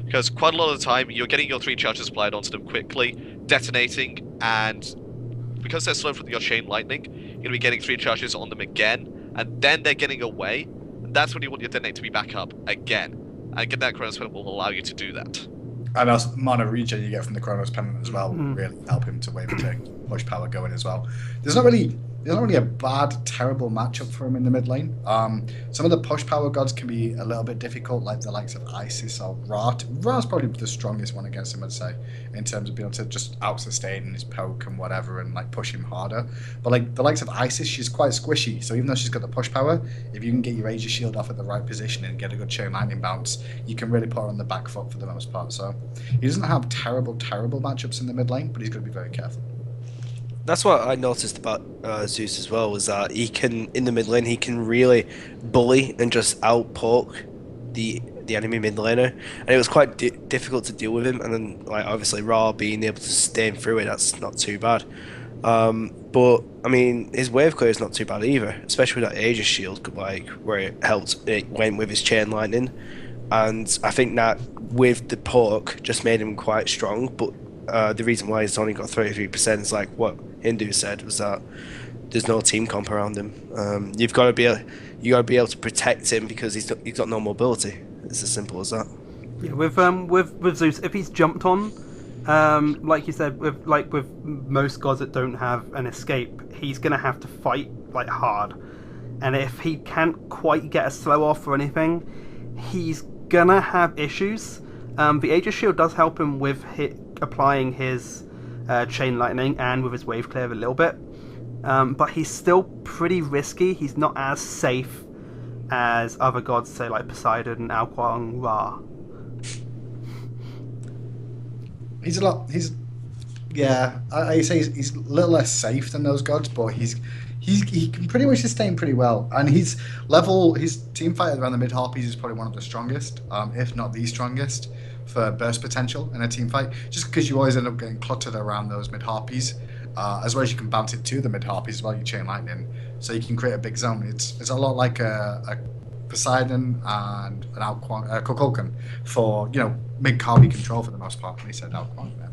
Because quite a lot of the time, you're getting your 3 charges applied onto them quickly, detonating, and because they're slow from your Chain Lightning, you're going to be getting 3 charges on them again, and then they're getting away, and that's when you want your detonate to be back up again. And getting that Chronos Pendant will allow you to do that. And also, mana regen you get from the Chronos Pendant as well will really help him to wave and push power going as well. There's not really a bad, terrible matchup for him in the mid lane. Some of the push power gods can be a little bit difficult, like the likes of Isis or Ra. Ra's probably the strongest one against him, I'd say, in terms of being able to just out-sustain his poke and whatever and like push him harder. But like the likes of Isis, she's quite squishy, so even though she's got the push power, if you can get your Aegis shield off at the right position and get a good chain lightning bounce, you can really put her on the back foot for the most part. So he doesn't have terrible matchups in the mid lane, but he's got to be very careful. That's what I noticed about Zeus as well, was that he can, in the mid lane, he can really bully and just out-poke the enemy mid laner, and it was quite difficult to deal with him. And then, like, obviously Ra being able to sustain through it, that's not too bad. But I mean, his wave clear is not too bad either, especially with that Aegis shield, like where it went with his chain lightning, and I think that with the poke just made him quite strong. But the reason why he's only got 33% is like what Hindu said, was that there's no team comp around him. You've got to be able to protect him because he's got no mobility. It's as simple as that. Yeah, with Zeus, if he's jumped on, like you said, with most gods that don't have an escape, he's gonna have to fight like hard. And if he can't quite get a slow off or anything, he's gonna have issues. The Aegis shield does help him with applying his chain lightning and with his wave clear a little bit, but he's still pretty risky. He's not as safe as other gods, say like Poseidon, Alquang, Ra. I say he's a little less safe than those gods, but he can pretty much sustain pretty well, and his team fight around the mid harpies is probably one of the strongest, if not the strongest, for burst potential in a team fight, just because you always end up getting cluttered around those mid harpies, as well as you can bounce it to the mid harpies as well, you chain lightning, so you can create a big zone. It's a lot like a Poseidon and an Kukulkan for mid harpy control for the most part. When he said Alquang, man.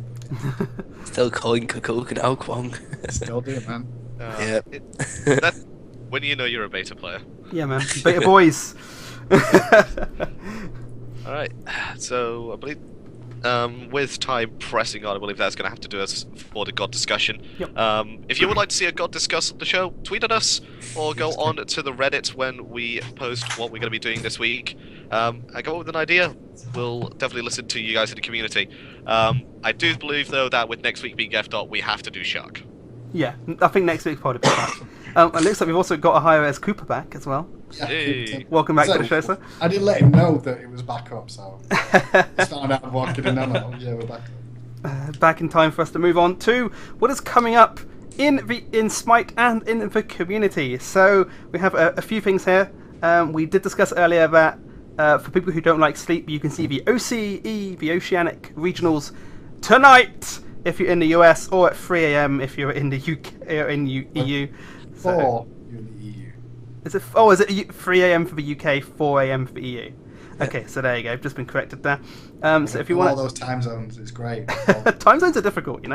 Still calling Kukulkan Alquang. Still do it, man. Yeah. That's when you know you're a beta player. Yeah, man. Beta boys. Alright, so I believe with time pressing on, I believe that's going to have to do us for the God discussion. Yep. If you would like to see a God discuss the show, tweet at us or go on to the Reddit when we post what we're going to be doing this week. And come up with an idea. We'll definitely listen to you guys in the community. I do believe, though, that with next week being F. We have to do Shark. Yeah, I think next week's probably back. It looks like we've also got a HiRez Cooper back as well. Yeah, Hey. Welcome back to the show, sir. I didn't let him know that it was back up, so just found out walking in and yeah, we're back up. Back in time for us to move on to what is coming up in Smite and in the community. So we have a few things here. We did discuss earlier that for people who don't like sleep, you can see the OCE, the Oceanic Regionals, tonight if you're in the US, or at 3 AM if you're in the UK or in EU. Or you're in the EU. Is it 3 AM for the UK, 4 AM for the EU? Okay, so there you go. I've just been corrected there. So if you want all those time zones, it's great. time zones are difficult,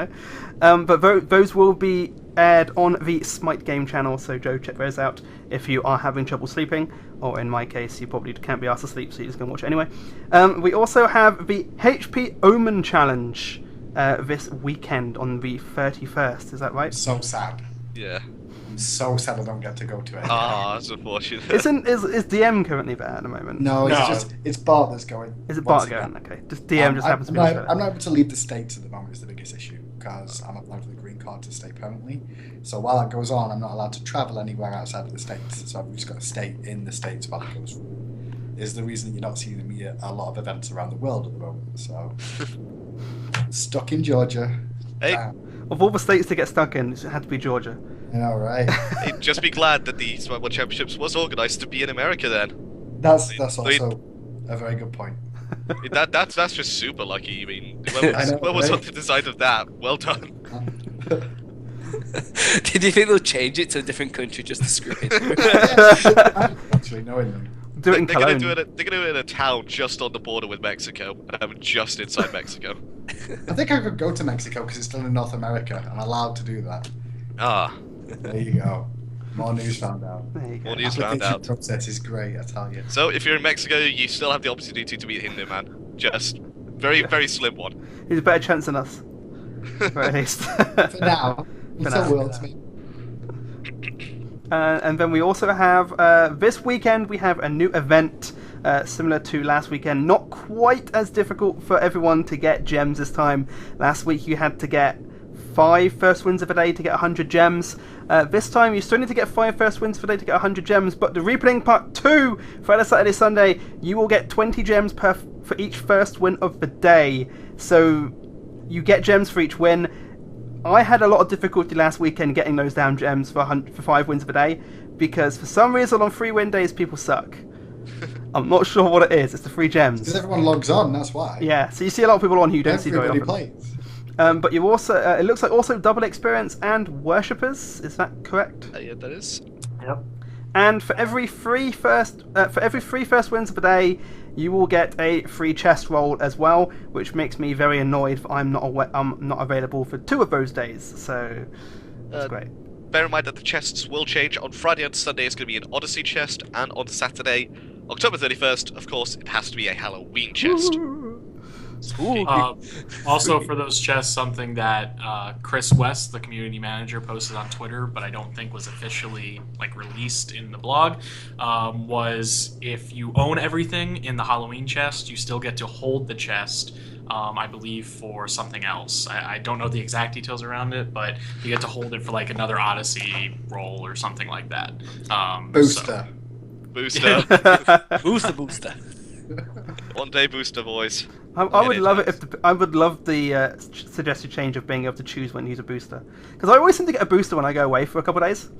but those will be aired on the Smite game channel. So Joe, check those out if you are having trouble sleeping, or in my case, you probably can't be asked to sleep, so you're just gonna watch it anyway. We also have the HP Omen Challenge this weekend on the 31st. Is that right? So sad. Yeah. I'm so sad I don't get to go to it. That's unfortunate. Is DM currently there at the moment? No, it's Bart that's going. Is it Bart going? Okay, just DM just happens to be in Australia. I'm not able to leave the States at the moment, is the biggest issue, because I'm not allowed for the green card to stay permanently. So while that goes on, I'm not allowed to travel anywhere outside of the States. So I've just got to stay in the States while it goes through. Is the reason you're not seeing me at a lot of events around the world at the moment. So stuck in Georgia. Hey. Of all the states to get stuck in, it had to be Georgia. I know, right? Hey, just be glad that the Smite World Championships was organised to be in America then. That's also a very good point. That's just super lucky. I mean, whoever was on the design of that, well done. Did you think they'll change it to a different country just to screw it? Actually, knowing them. Do it in They're gonna Cologne. do it in a town just on the border with Mexico, just inside Mexico. I think I could go to Mexico because it's still in North America. I'm allowed to do that. Ah, There you go. More news found out. There you go. more news found out. Application process is great, I tell you. So if you're in Mexico, you still have the opportunity to meet Hinduman. Just very slim one. He's a better chance than us. Or at least. For now, For until now. Worlds, mate. And then we also have, this weekend, we have a new event similar to last weekend. Not quite as difficult for everyone to get gems this time. Last week you had to get 5 first wins of a day to get 100 gems. This time you still need to get 5 first wins of a day to get 100 gems, but the replaying part 2, Friday, Saturday, Sunday, you will get 20 gems for each first win of the day. So you get gems for each win. I had a lot of difficulty last weekend getting those damn gems for 5 wins of a day, because for some reason on 3 win days people suck. I'm not sure what it is. It's the free gems. Because everyone logs on, that's why. Yeah, so you see a lot of people on who you don't see very Everybody often. plays. But you also, it looks like also double experience and worshippers. Is that correct? Yeah, that is. Yep. And for every three first wins of the day, you will get a free chest roll as well, which makes me very annoyed. I'm not available for 2 of those days, so that's great. Bear in mind that the chests will change. On Friday and Sunday it's going to be an Odyssey chest, and on Saturday, October 31st, of course, it has to be a Halloween chest. Also, for those chests, something that Chris West, the community manager, posted on Twitter, but I don't think was officially released in the blog, was if you own everything in the Halloween chest, you still get to hold the chest. I believe for something else. I don't know the exact details around it, but you get to hold it for another Odyssey roll or something like that. Booster. Booster. Booster. One day booster, boys. I would love it if I would love the suggested change of being able to choose when to use a booster, because I always seem to get a booster when I go away for a couple of days.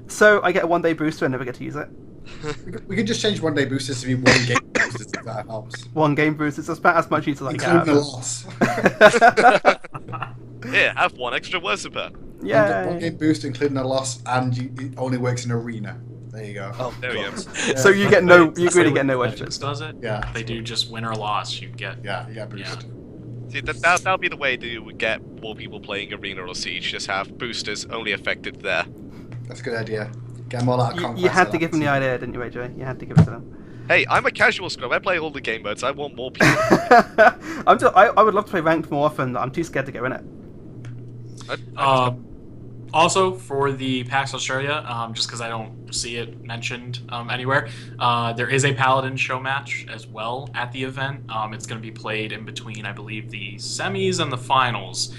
So I get a 1-day booster and never get to use it. We could just change 1-day boosters to be 1 game boosters if that helps. 1 game booster, it's about as much use as I Including can. the loss. Here, have 1 extra worshiper. Yeah. 1 game booster including a loss, and it only works in arena. There you go. Oh, There we go. Yeah. So you get no, you really get no worshippers. Does it? Yeah. If they do just win or loss, you get. Yeah, you get boosted. See, that'll be the way to get more people playing Arena or Siege. Just have boosters only affected there. That's a good idea. Get them all out of You conquest. had to give them the idea, didn't you, AJ? You had to give it to them. Hey, I'm a casual scrub. I play all the game modes. I want more people. I would love to play ranked more often. I'm too scared to go in it. Also, for the PAX Australia, just because I don't see it mentioned anywhere, there is a Paladin show match as well at the event. It's going to be played in between, I believe, the semis and the finals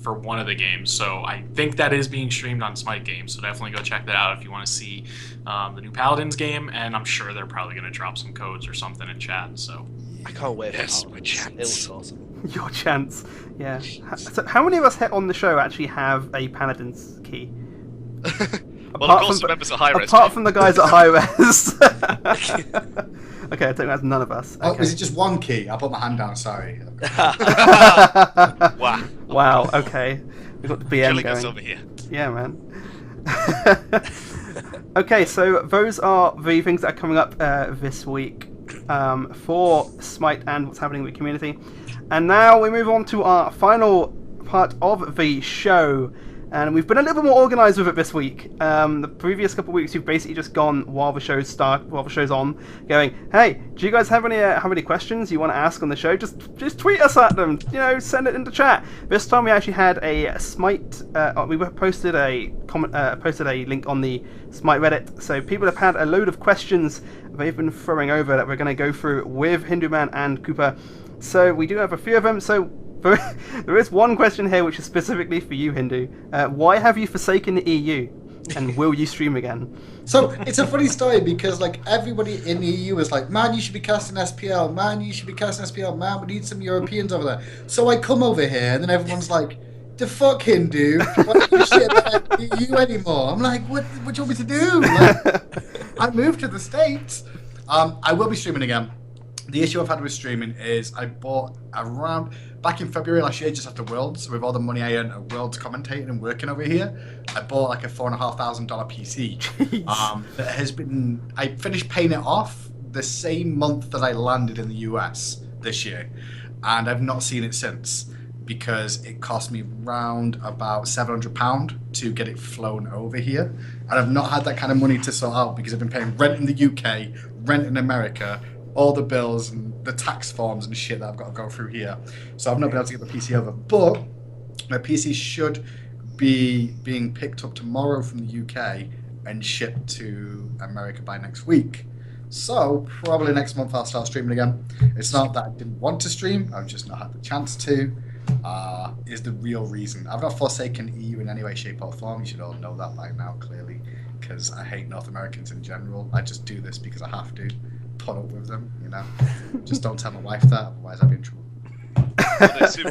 for one of the games. So I think that is being streamed on Smite Games, so definitely go check that out if you want to see the new Paladins game, and I'm sure they're probably going to drop some codes or something in chat. So I can't wait. Yes, for my it. chance. It looks awesome. Your chance. Yeah. So how many of us here on the show actually have a Paladin's key? Well, of course, members of HiRez. Apart from the guys at Hi-Rez. Okay, I think that's none of us. Oh, Okay. is it just 1 key? I put my hand down, sorry. Wow. Wow, okay. We've got the BM Killing us going. over here. Yeah, man. Okay, so those are the things that are coming up this week for Smite and what's happening with the community. And now we move on to our final part of the show. And we've been a little bit more organised with it this week. The previous couple of weeks, we've basically just gone while the show's on, going, "Hey, do you guys have any questions you want to ask on the show? Just tweet us at them. Send it into chat." This time, we actually had a Smite. We posted a link on the Smite Reddit, so people have had a load of questions they've been throwing over that we're going to go through with Hinduman and Cooper. So we do have a few of them. So there is one question here which is specifically for you, Hindu. Why have you forsaken the EU? And will you stream again? So it's a funny story because everybody in the EU is like, "Man, you should be casting SPL. Man, you should be casting SPL. Man, we need some Europeans over there." So I come over here and then everyone's like, the fuck, Hindu? Why don't you shit about you anymore? I'm like, what do you want me to do? Like, I moved to the States. I will be streaming again. The issue I've had with streaming is I bought back in February last year, just after Worlds, with all the money I earned at Worlds commentating and working over here, I bought like a $4,500 PC. That has been, I finished paying it off the same month that I landed in the US this year, and I've not seen it since because it cost me round about £700 to get it flown over here, and I've not had that kind of money to sort out because I've been paying rent in the UK, rent in America, all the bills and the tax forms and shit that I've got to go through here. So I've not been able to get the PC over. But my PC should be being picked up tomorrow from the UK and shipped to America by next week. So probably next month I'll start streaming again. It's not that I didn't want to stream, I've just not had the chance to. Is the real reason. I've not forsaken EU in any way, shape or form. You should all know that by now, clearly. Because I hate North Americans in general. I just do this because I have to. Put up with them, you know. Just don't tell my wife that, otherwise I'll be in trouble.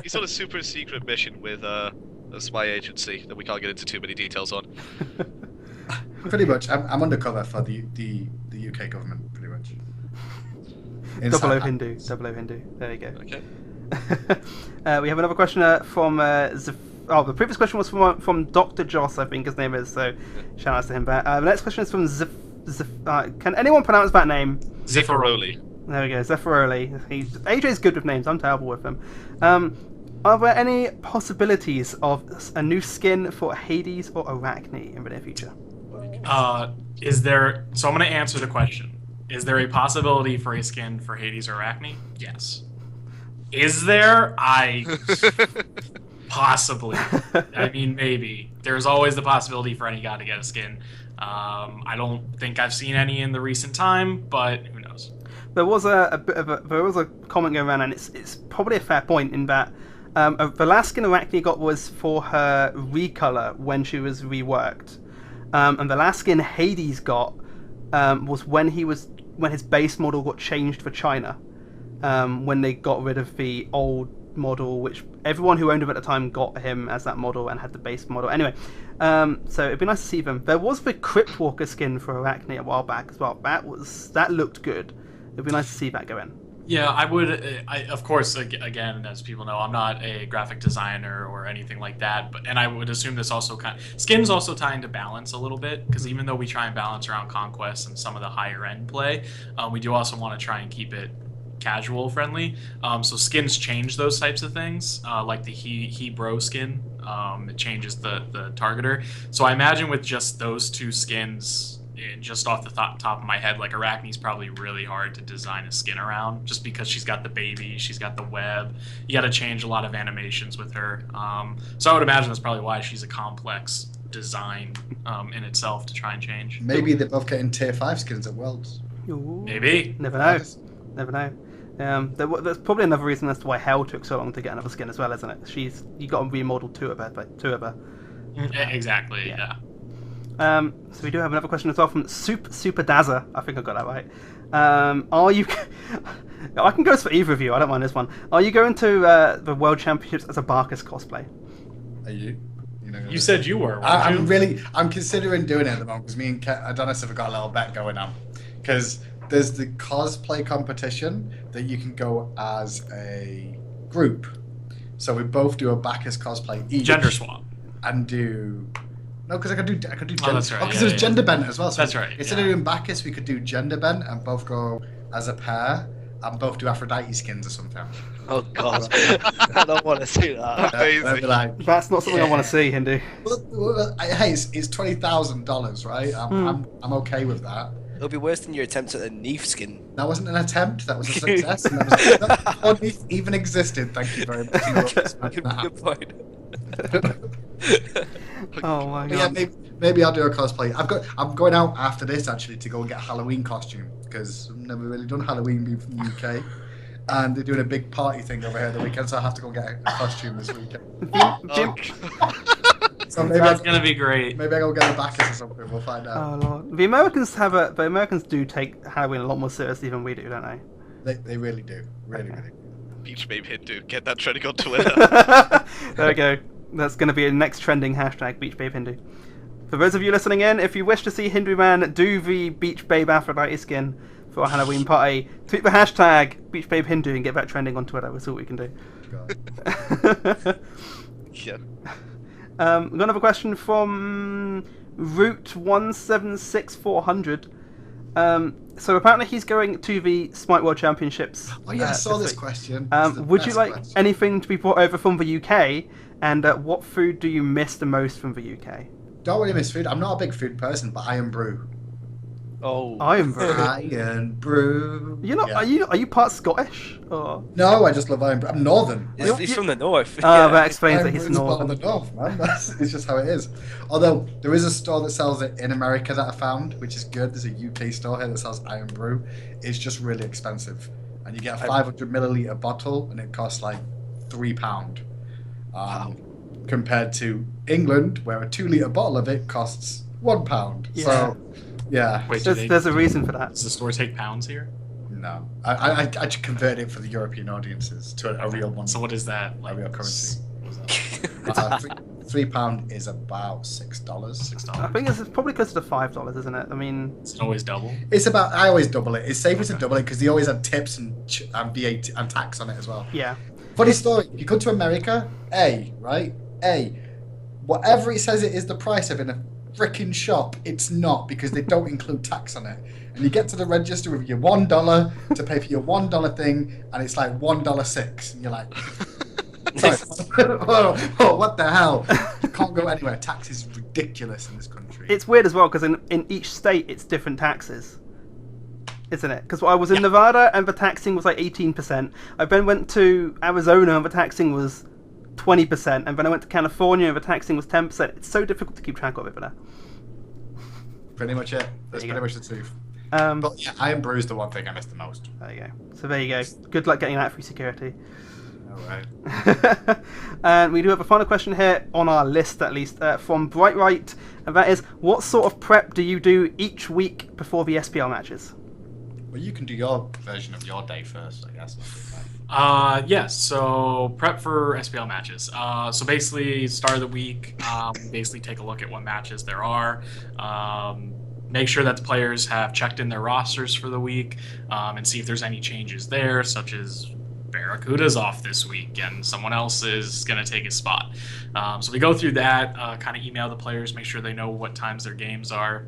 He's on a super secret mission with a spy agency that we can't get into too many details on. Pretty much, I'm undercover for the UK government, pretty much. Double O Hindu. There you go. Okay. We have another question from the previous question was from Dr. Joss, I think his name is, so shout out to him. But the next question is from can anyone pronounce that name? Ziffaroli. There we go, Zeffiroli. AJ's good with names, I'm terrible with them. Are there any possibilities of a new skin for Hades or Arachne in the near future? Is there... So I'm going to answer the question. Is there a possibility for a skin for Hades or Arachne? Yes. Is there? Possibly. I mean, maybe. There's always the possibility for any god to get a skin. I don't think I've seen any in the recent time, but who knows? There was a comment going around, and it's probably a fair point in that the last skin Arachne got was for her recolor when she was reworked, and the last skin Hades got was when his base model got changed for China, when they got rid of the old model, which everyone who owned him at the time got him as that model and had the base model. Anyway, so it'd be nice to see them. There was the Cryptwalker skin for Arachne a while back as well. That looked good. It'd be nice to see that go in. Yeah, I would. Of course, again, as people know, I'm not a graphic designer or anything like that. And I would assume this also skins also tie into balance a little bit, because even though we try and balance around conquest and some of the higher end play, we do also want to try and keep it casual friendly. So skins change those types of things, like the he bro skin. It changes the targeter. So I imagine with just those two skins, just off the top of my head, like Arachne's probably really hard to design a skin around, just because she's got the baby, she's got the web. You got to change a lot of animations with her. So I would imagine that's probably why she's a complex design in itself to try and change. Maybe they're both getting tier 5 skins at Worlds. Ooh. Maybe. Never know. There's probably another reason as to why Hell took so long to get another skin as well, isn't it? You got to remodel two of her. Exactly. Yeah. So we do have another question as well from Super Dazza. I think I got that right. Are you? I can go for either of you. I don't mind this one. Are you going to the World Championships as a Barcus cosplay? Are you? You said you were. I'm considering doing it at the moment because me and Adonis have got a little bet going on. Because there's the cosplay competition that you can go as a group. So we both do a Bacchus cosplay each. Gender swap. And do... No, because I could do gender... Oh, that's right. Because there's gender bent as well. So that's right. Instead of doing Bacchus, we could do gender bent and both go as a pair and both do Aphrodite skins or something. Oh god, I don't want to see that. That's not something I want to see, Hindu. Well, hey, it's $20,000, right? I'm okay with that. It'll be worse than your attempt at a Neef skin. That wasn't an attempt. That was a success. And that was Neef even existed. Thank you very much. Good point. Oh my god. Yeah, maybe I'll do a cosplay. I'm going out after this actually to go and get a Halloween costume because I've never really done Halloween being from the UK. And they're doing a big party thing over here the weekend, so I have to go get a costume this weekend. So that's gonna be great. Maybe I go get a Bacchus or something. We'll find out. Oh lord, the Americans do take Halloween a lot more seriously than we do, don't they? They really do, really. Beach Babe Hindu, get that trending on Twitter. There we go. That's going to be a next trending hashtag, Beach Babe Hindu. For those of you listening in, if you wish to see Hinduman do the Beach Babe Aphrodite skin for our Halloween party, tweet the hashtag Beach Babe Hindu and get that trending on Twitter. We'll see what we can do. Yeah. We've got another question from Route 176400. So apparently he's going to the Smite World Championships. Oh yeah, I saw this week. question. Would you like anything to be brought over from the UK? And what food do you miss the most from the UK? Don't really miss food. I'm not a big food person, but Iron Brew. Oh. Iron Brew. Iron Brew. You're not? Yeah. Are you part Scottish? Or? No, I just love Iron Brew. I'm Northern. He's from the north. That explains that Iron he's Brew's part Northern. of the North, man. It's just how it is. Although there is a store that sells it in America that I found, which is good. There's a UK store here that sells Iron Brew. It's just really expensive, and you get a 500 milliliter bottle, and it costs like £3. Compared to England, where a 2-litre bottle of it costs £1. Yeah. So, yeah. Wait, There's a reason for that. Does the store take pounds here? No, I just converted it for the European audiences to a real one. So what is that? A real currency. What is that? £3 is about $6. $6. I think it's probably close to $5, isn't it? I mean, Is it always double? It's about. I always double it. It's safer to double it because they always have tips and VAT and tax on it as well. yeah. Funny story. If you go to America, whatever it says it is the price of in a freaking shop, it's not, because they don't include tax on it. And you get to the register with your $1 to pay for your $1 thing, and it's like $1.06, and you're like, sorry, oh, what the hell? You can't go anywhere. Tax is ridiculous in this country. It's weird as well because in each state it's different taxes, isn't it? Because I was in Nevada and the taxing was like 18%. I then went to Arizona and the taxing was 20%, and then I went to California and the taxing was 10%. It's so difficult to keep track of it, but Pretty much it. That's There you pretty go. much the truth. um, But yeah, Iron Brew is the one thing I miss the most. there you go. So there you go. Good luck getting that through security. All right. And we do have a final question here on our list, at least, from Bright, and that is, what sort of prep do you do each week before the SPL matches? Well, you can do your version of your day first, I guess. Yes, so prep for SPL matches. So basically, start of the week, basically take a look at what matches there are. Make sure that the players have checked in their rosters for the week, and see if there's any changes there, such as Barracuda's off this week and someone else is going to take his spot. So we go through that, kind of email the players, make sure they know what times their games are.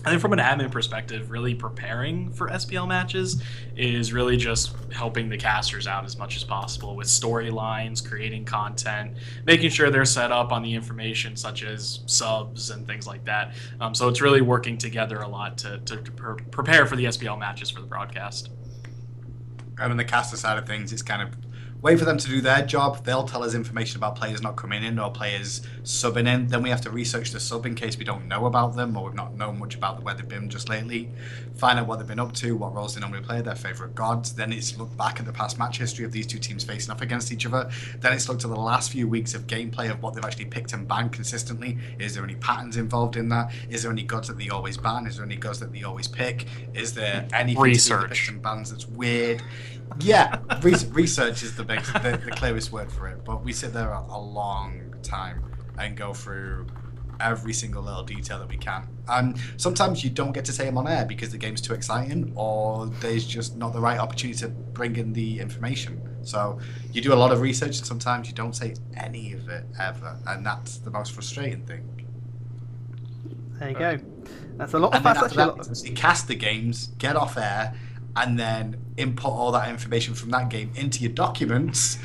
And then from an admin perspective, really preparing for SPL matches is really just helping the casters out as much as possible with storylines, creating content, making sure they're set up on the information such as subs and things like that. So it's really working together a lot to prepare for the SPL matches for the broadcast. On the caster side of things, it's kind of wait for them to do their job. They'll tell us information about players not coming in or players subbing in. Then we have to research the sub in case we don't know about them or we've not known much about where they've been just lately. Find out what they've been up to, what roles they normally play, their favourite gods. Then it's look back at the past match history of these two teams facing off against each other. Then it's looked at the last few weeks of gameplay of what they've actually picked and banned consistently. Is there any patterns involved in that? Is there any gods that they always ban? Is there any gods that they always pick? Is there anything to do with the Research. picks and bans that's weird? Yeah, research is the clearest word for it. But we sit there a long time and go through every single little detail that we can. And sometimes you don't get to say them on air because the game's too exciting or there's just not the right opportunity to bring in the information. So you do a lot of research and sometimes you don't say any of it ever. And that's the most frustrating thing. There you go. That's a lot of And then that's after actually a that, lot. you cast the games, get off air, and then input all that information from that game into your documents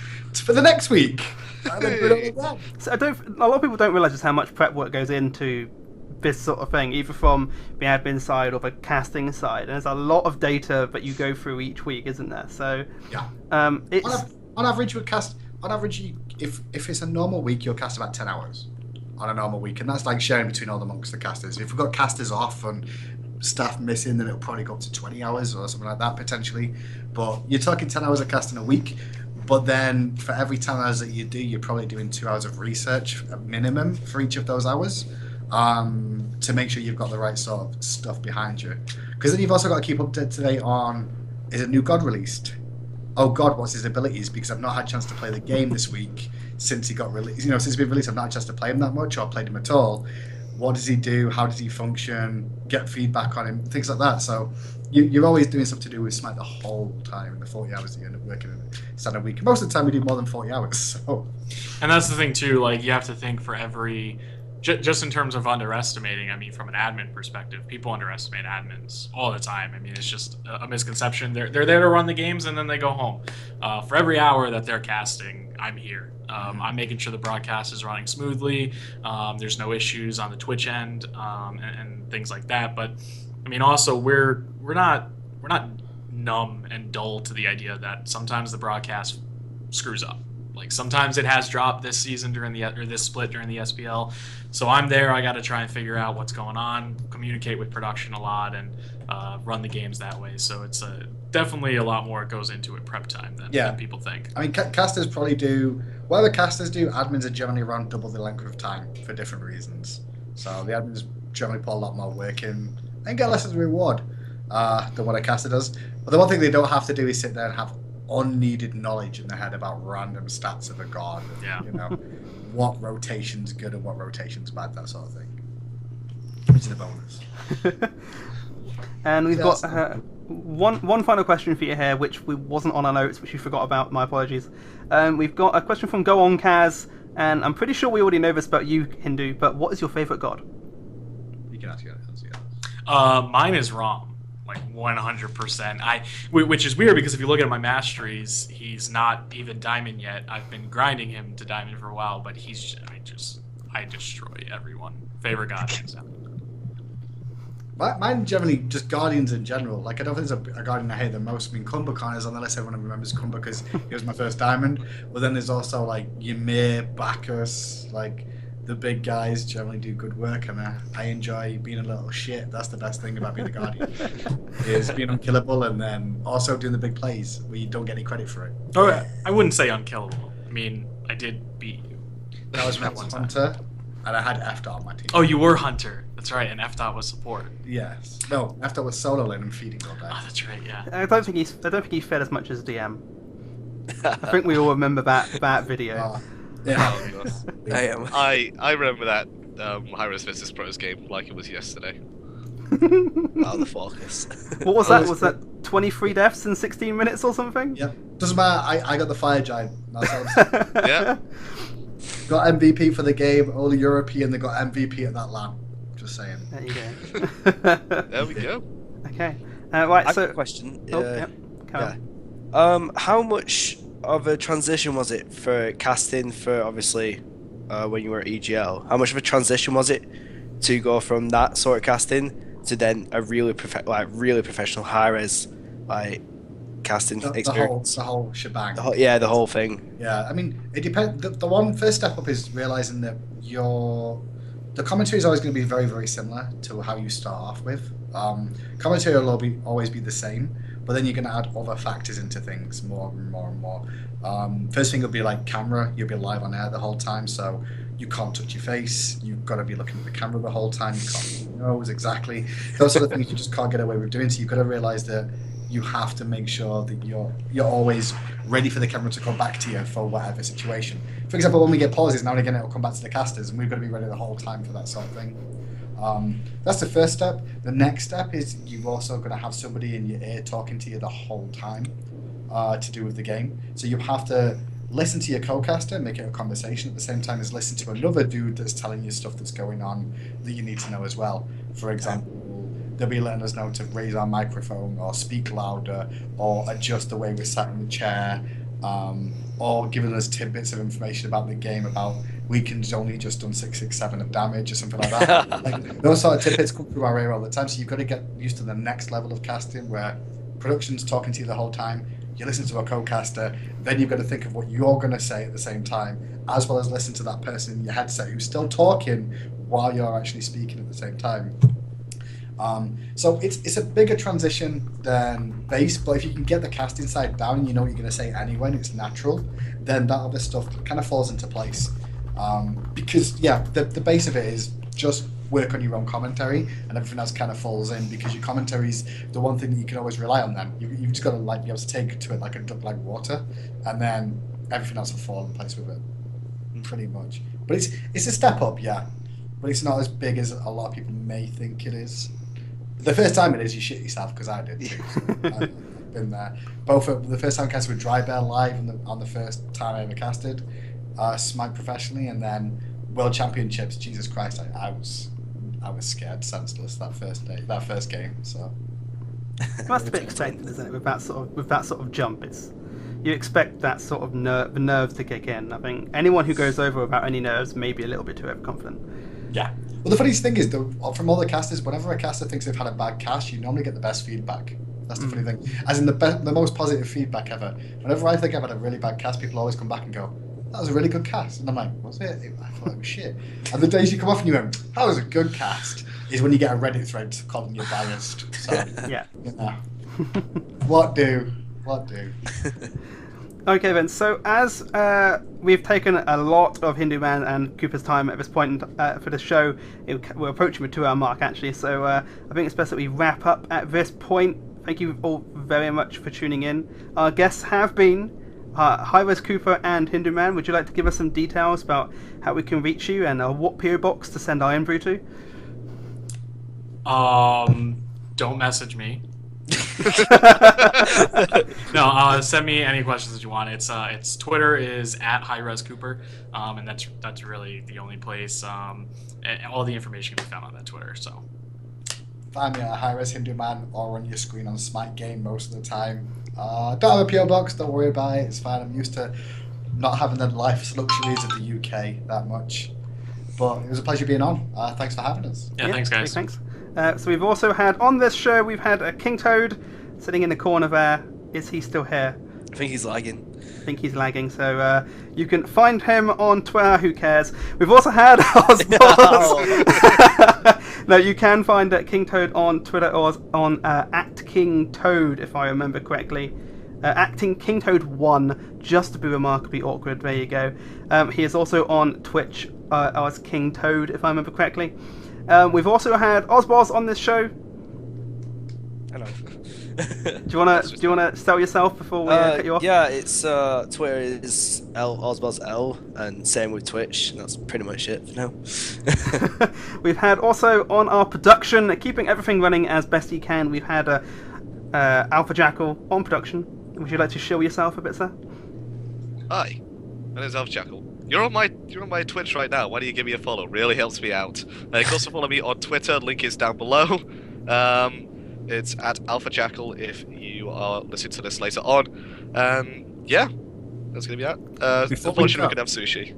for the next week. And then do it all again. So a lot of people don't realise just how much prep work goes into this sort of thing, either from the admin side or the casting side. And there's a lot of data that you go through each week, isn't there? So Yeah. it's On average, if it's a normal week, you'll cast about 10 hours on a normal week, and that's like sharing between all amongst the casters. If we've got casters off and staff missing, then it'll probably go up to 20 hours or something like that potentially. But you're talking 10 hours of casting a week. But then for every 10 hours that you do, you're probably doing 2 hours of research at minimum for each of those hours, to make sure you've got the right sort of stuff behind you. Because then you've also got to keep up to date on, is a new god released? oh God, what's his abilities? Because I've not had a chance to play the game this week since he got released. Since he's been released, I've not had a chance to play him that much or played him at all. What does he do? How does he function? Get feedback on him, things like that. So you're always doing something to do with Smite the whole time, the 40 hours that you end up working in a standard week. Most of the time we do more than 40 hours. So. And that's the thing too, like you have to think for every, just in terms of underestimating, I mean from an admin perspective, people underestimate admins all the time. I mean it's just a misconception. They're there to run the games and then they go home. For every hour that they're casting, I'm here. I'm making sure the broadcast is running smoothly. There's no issues on the Twitch end and things like that. But I mean, also we're not numb and dull to the idea that sometimes the broadcast screws up. Like sometimes it has dropped this season this split during the SPL. So I'm there. I got to try and figure out what's going on, communicate with production a lot, and run the games that way. So it's definitely a lot more goes into it prep time than people think. I mean, casters probably do whatever casters do. Admins are generally around double the length of time for different reasons. So the admins generally put a lot more work in and get less as a reward than what a caster does. But the one thing they don't have to do is sit there and have unneeded knowledge in their head about random stats of a god. And, what rotation's good and what rotation's bad, that sort of thing. Which is a bonus. And we've got one final question for you here, which wasn't on our notes, which you forgot about. My apologies. We've got a question from Go On Kaz, and I'm pretty sure we already know this about you, Hindu, but what is your favourite god? You can ask you. Mine is Rom. Like 100%. Which is weird because if you look at my masteries, he's not even diamond yet. I've been grinding him to diamond for a while, but I destroy everyone. Favorite god hands down. Mine generally just guardians in general. Like I don't think there's a guardian I hate the most. I mean, Kumbhakarn is on the list. Everyone remembers Kumbha because he was my first diamond. But then there's also like Ymir, Bacchus, like. The big guys generally do good work, and I enjoy being a little shit. That's the best thing about being a guardian, is being unkillable, and then also doing the big plays where you don't get any credit for it. Oh, I wouldn't say unkillable. I mean, I did beat you. That was when I was Hunter, and I had F-Dot on my team. Oh, you were Hunter. That's right, and F-Dot was support. Yes. No, F-Dot was solo lane and feeding all day. Oh, that's right. Yeah. I don't think he fed as much as DM. I think we all remember that video. Yeah. I remember that Hi-Rez vs Pros game like it was yesterday. The focus. What was that? Was that 23 deaths in 16 minutes or something? Yep. Doesn't matter. I got the Fire Giant. That's all I'm saying. Yeah. Got MVP for the game. All European. They got MVP at that LAN. Just saying. There you go. There we go. Okay. Right. I've So. got a question. Carry on. How much of a transition was it for casting for obviously when you were at EGL? How much of a transition was it to go from that sort of casting to then a really professional Hi-Rez casting experience? The whole shebang. The whole thing. Yeah, I mean, it depends. The one first step up is realizing that the commentary is always going to be very, very similar to how you start off with. Commentary will always be the same, but then you're going to add other factors into things more and more and more. First thing will be like camera. You'll be live on air the whole time, so you can't touch your face. You've got to be looking at the camera the whole time. You can't see your nose exactly. Those sort of things you just can't get away with doing. So you've got to realize that you have to make sure that you're always ready for the camera to come back to you for whatever situation. For example, when we get pauses, now and again it'll come back to the casters, and we've got to be ready the whole time for that sort of thing. That's the first step. The next step is you're also going to have somebody in your ear talking to you the whole time to do with the game. So you have to listen to your co-caster, make it a conversation at the same time as listen to another dude that's telling you stuff that's going on that you need to know as well. For example, they'll be letting us know to raise our microphone or speak louder or adjust the way we're sat in the chair, or giving us tidbits of information about the game, about Weekend's only just done 667 of damage or something like that. Like, those sort of tidbits come through our ear all the time, so you've got to get used to the next level of casting where production's talking to you the whole time, you listen to a co-caster, then you've got to think of what you're going to say at the same time, as well as listen to that person in your headset who's still talking while you're actually speaking at the same time. So it's a bigger transition than base, but if you can get the casting side down and you know what you're going to say anyway and it's natural, then that other stuff kind of falls into place. Because the base of it is just work on your own commentary, and everything else kind of falls in because your commentary's the one thing that you can always rely on. Then you've just got to like be able to take to it like a duck like water, and then everything else will fall in place with it, pretty much. But it's a step up, yeah, but it's not as big as a lot of people may think it is. The first time it is, you shit yourself, because I did too. So I've been there. Both the first time I casted with Dry Bear live on the first time I ever casted, Smite professionally, and then World Championships. Jesus Christ, I was scared senseless that first game. So that's a bit expected, isn't it? With that sort of jump, you expect that sort of the nerves to kick in. I think anyone who goes over without any nerves may be a little bit too overconfident. Yeah. Well, the funniest thing is, from all the casters, whenever a caster thinks they've had a bad cast, you normally get the best feedback. That's the funny thing. As in the most positive feedback ever. Whenever I think I've had a really bad cast, people always come back and go, that was a really good cast. And I'm like, was it? I thought it was shit. And the days you come off and you go, that was a good cast, is when you get a Reddit thread calling you biased. So, yeah. What do? Okay then, so as we've taken a lot of Hinduman and Cooper's time at this point for the show, we're approaching the 2 hour mark actually, so I think it's best that we wrap up at this point. Thank you all very much for tuning in. Our guests have been Hi-Rez Cooper and Hinduman. Would you like to give us some details about how we can reach you and what PO box to send Iron Brew to? Don't message me. No, send me any questions that you want. It's Twitter is at HiRez Cooper, and that's really the only place. All the information can be found on that Twitter. So find me at HiRez Hinduman or on your screen on Smite game most of the time. Don't have a PO box. Don't worry about it. It's fine. I'm used to not having the life luxuries of the UK that much. But it was a pleasure being on. Thanks for having us. Yeah, thanks guys. Thanks. So we've also had on this show, we've had a KingToad sitting in the corner there. Is he still here? I think he's lagging. So you can find him on Twitter. Who cares? We've also had Ozboz. No, you can find KingToad on Twitter or on @KingToad, if I remember correctly. Acting KingToad 1, just to be remarkably awkward. There you go. He is also on Twitch as KingToad, if I remember correctly. We've also had Ozboz on this show. Hello. Do you wanna sell yourself before we cut you off? Yeah, it's Twitter is Ozboz and same with Twitch. And that's pretty much it for now. We've had also on our production, keeping everything running as best you can. We've had AlphaJackal on production. Would you like to show yourself a bit, sir? Hi, my name's AlphaJackal. You're on my Twitch right now. Why don't you give me a follow? Really helps me out. You can also follow me on Twitter. Link is down below. It's at AlphaJackal if you are listening to this later on. Yeah, that's gonna be that. Unfortunately, we could have sushi.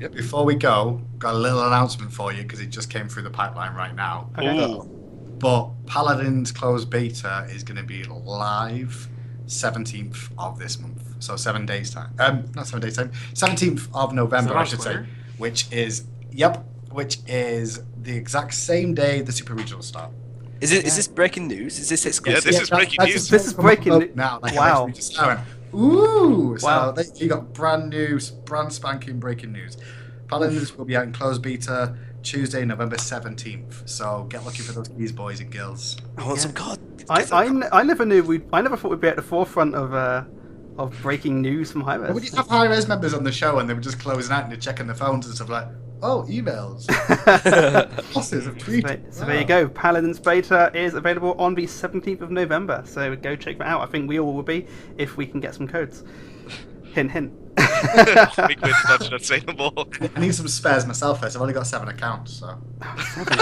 Yep. Before we go, got a little announcement for you because it just came through the pipeline right now. Ooh. But Paladin's closed beta is going to be live 17th of this month. So 7 days time. Not 7 days time. 17th of November, I should say. Which is the exact same day the Super Regionals start. Is this breaking news? Is this exclusive? Yeah, this is breaking news. This is breaking news. Now, like, wow. Ooh! Wow. So you got brand spanking breaking news. Paladins will be out in closed beta Tuesday, November 17th. So get lucky for those keys, boys and girls. I want some God. I never knew I never thought we'd be at the forefront of breaking news from Hi-Rez. But when you have Hi-Rez members on the show and they were just closing out and they're checking their phones and stuff like, oh, emails. Bosses have tweeted. So there you go. Paladin's beta is available on the 17th of November. So go check that out. I think we all will be if we can get some codes. Hint, hint. We quit not say no more. I need some spares myself first. I've only got 7 accounts, so.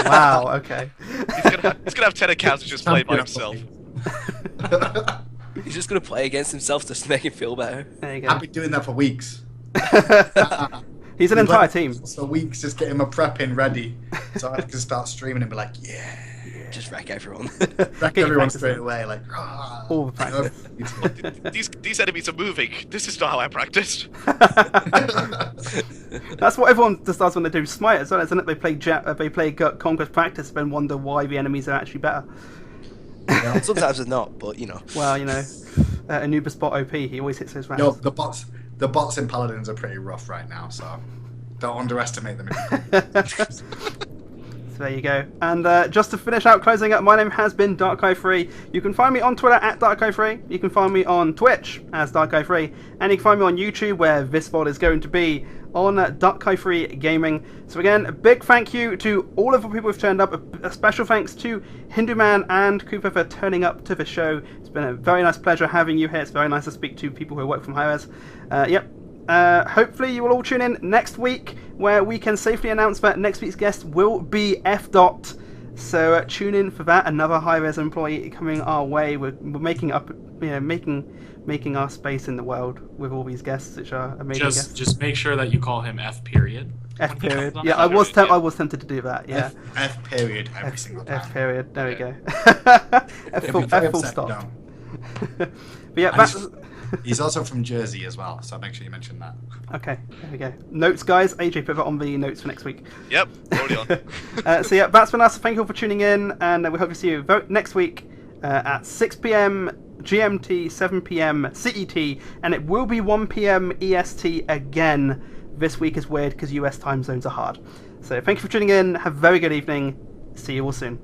Wow, okay. He's gonna have 10 accounts to just play by himself. He's just gonna play against himself just to make him feel better. There you go. I've been doing that for weeks. He's an entire team. So weeks just getting my prep in ready, so I can start streaming and be like, yeah. Just wreck everyone. Wreck everyone straight away, like, all the practice. These enemies are moving. This is not how I practiced. That's what everyone just does when they do Smite as well, isn't it? They play Conquest Practice, then wonder why the enemies are actually better. Yeah. Sometimes they're not, but you know. Well, you know, Anubis bot OP, he always hits those rounds. Yo, the bots in Paladins are pretty rough right now, so don't underestimate them. So So there you go. And just to finish out, closing up, my name has been Darko3. You can find me on Twitter at Darko3. You can find me on Twitch as Darko3. And you can find me on YouTube, where this VOD is going to be on Darko3 Gaming. So again, a big thank you to all of the people who've turned up. A special thanks to Hinduman and Cooper for turning up to the show. It's been a very nice pleasure having you here. It's very nice to speak to people who work from HiRez. Hopefully you will all tune in next week, where we can safely announce that next week's guest will be F. Dot. So tune in for that. Another HiRez employee coming our way. We're making up, making our space in the world with all these guests, which are amazing guests. Just make sure that you call him F period. F period. Yeah, I was tempted to do that. Yeah. F period every single time. F period. There we go. F full stop. No. But yeah, that's... He's also from Jersey as well, so make sure you mention that. Okay, there we go. Notes, guys. AJ, put that on the notes for next week. Yep, already on. So yeah, that's been us. Thank you all for tuning in, and we hope to see you next week at 6 p.m. GMT, 7 p.m. CET, and it will be 1 p.m. EST again. This week is weird because US time zones are hard. So thank you for tuning in. Have a very good evening. See you all soon.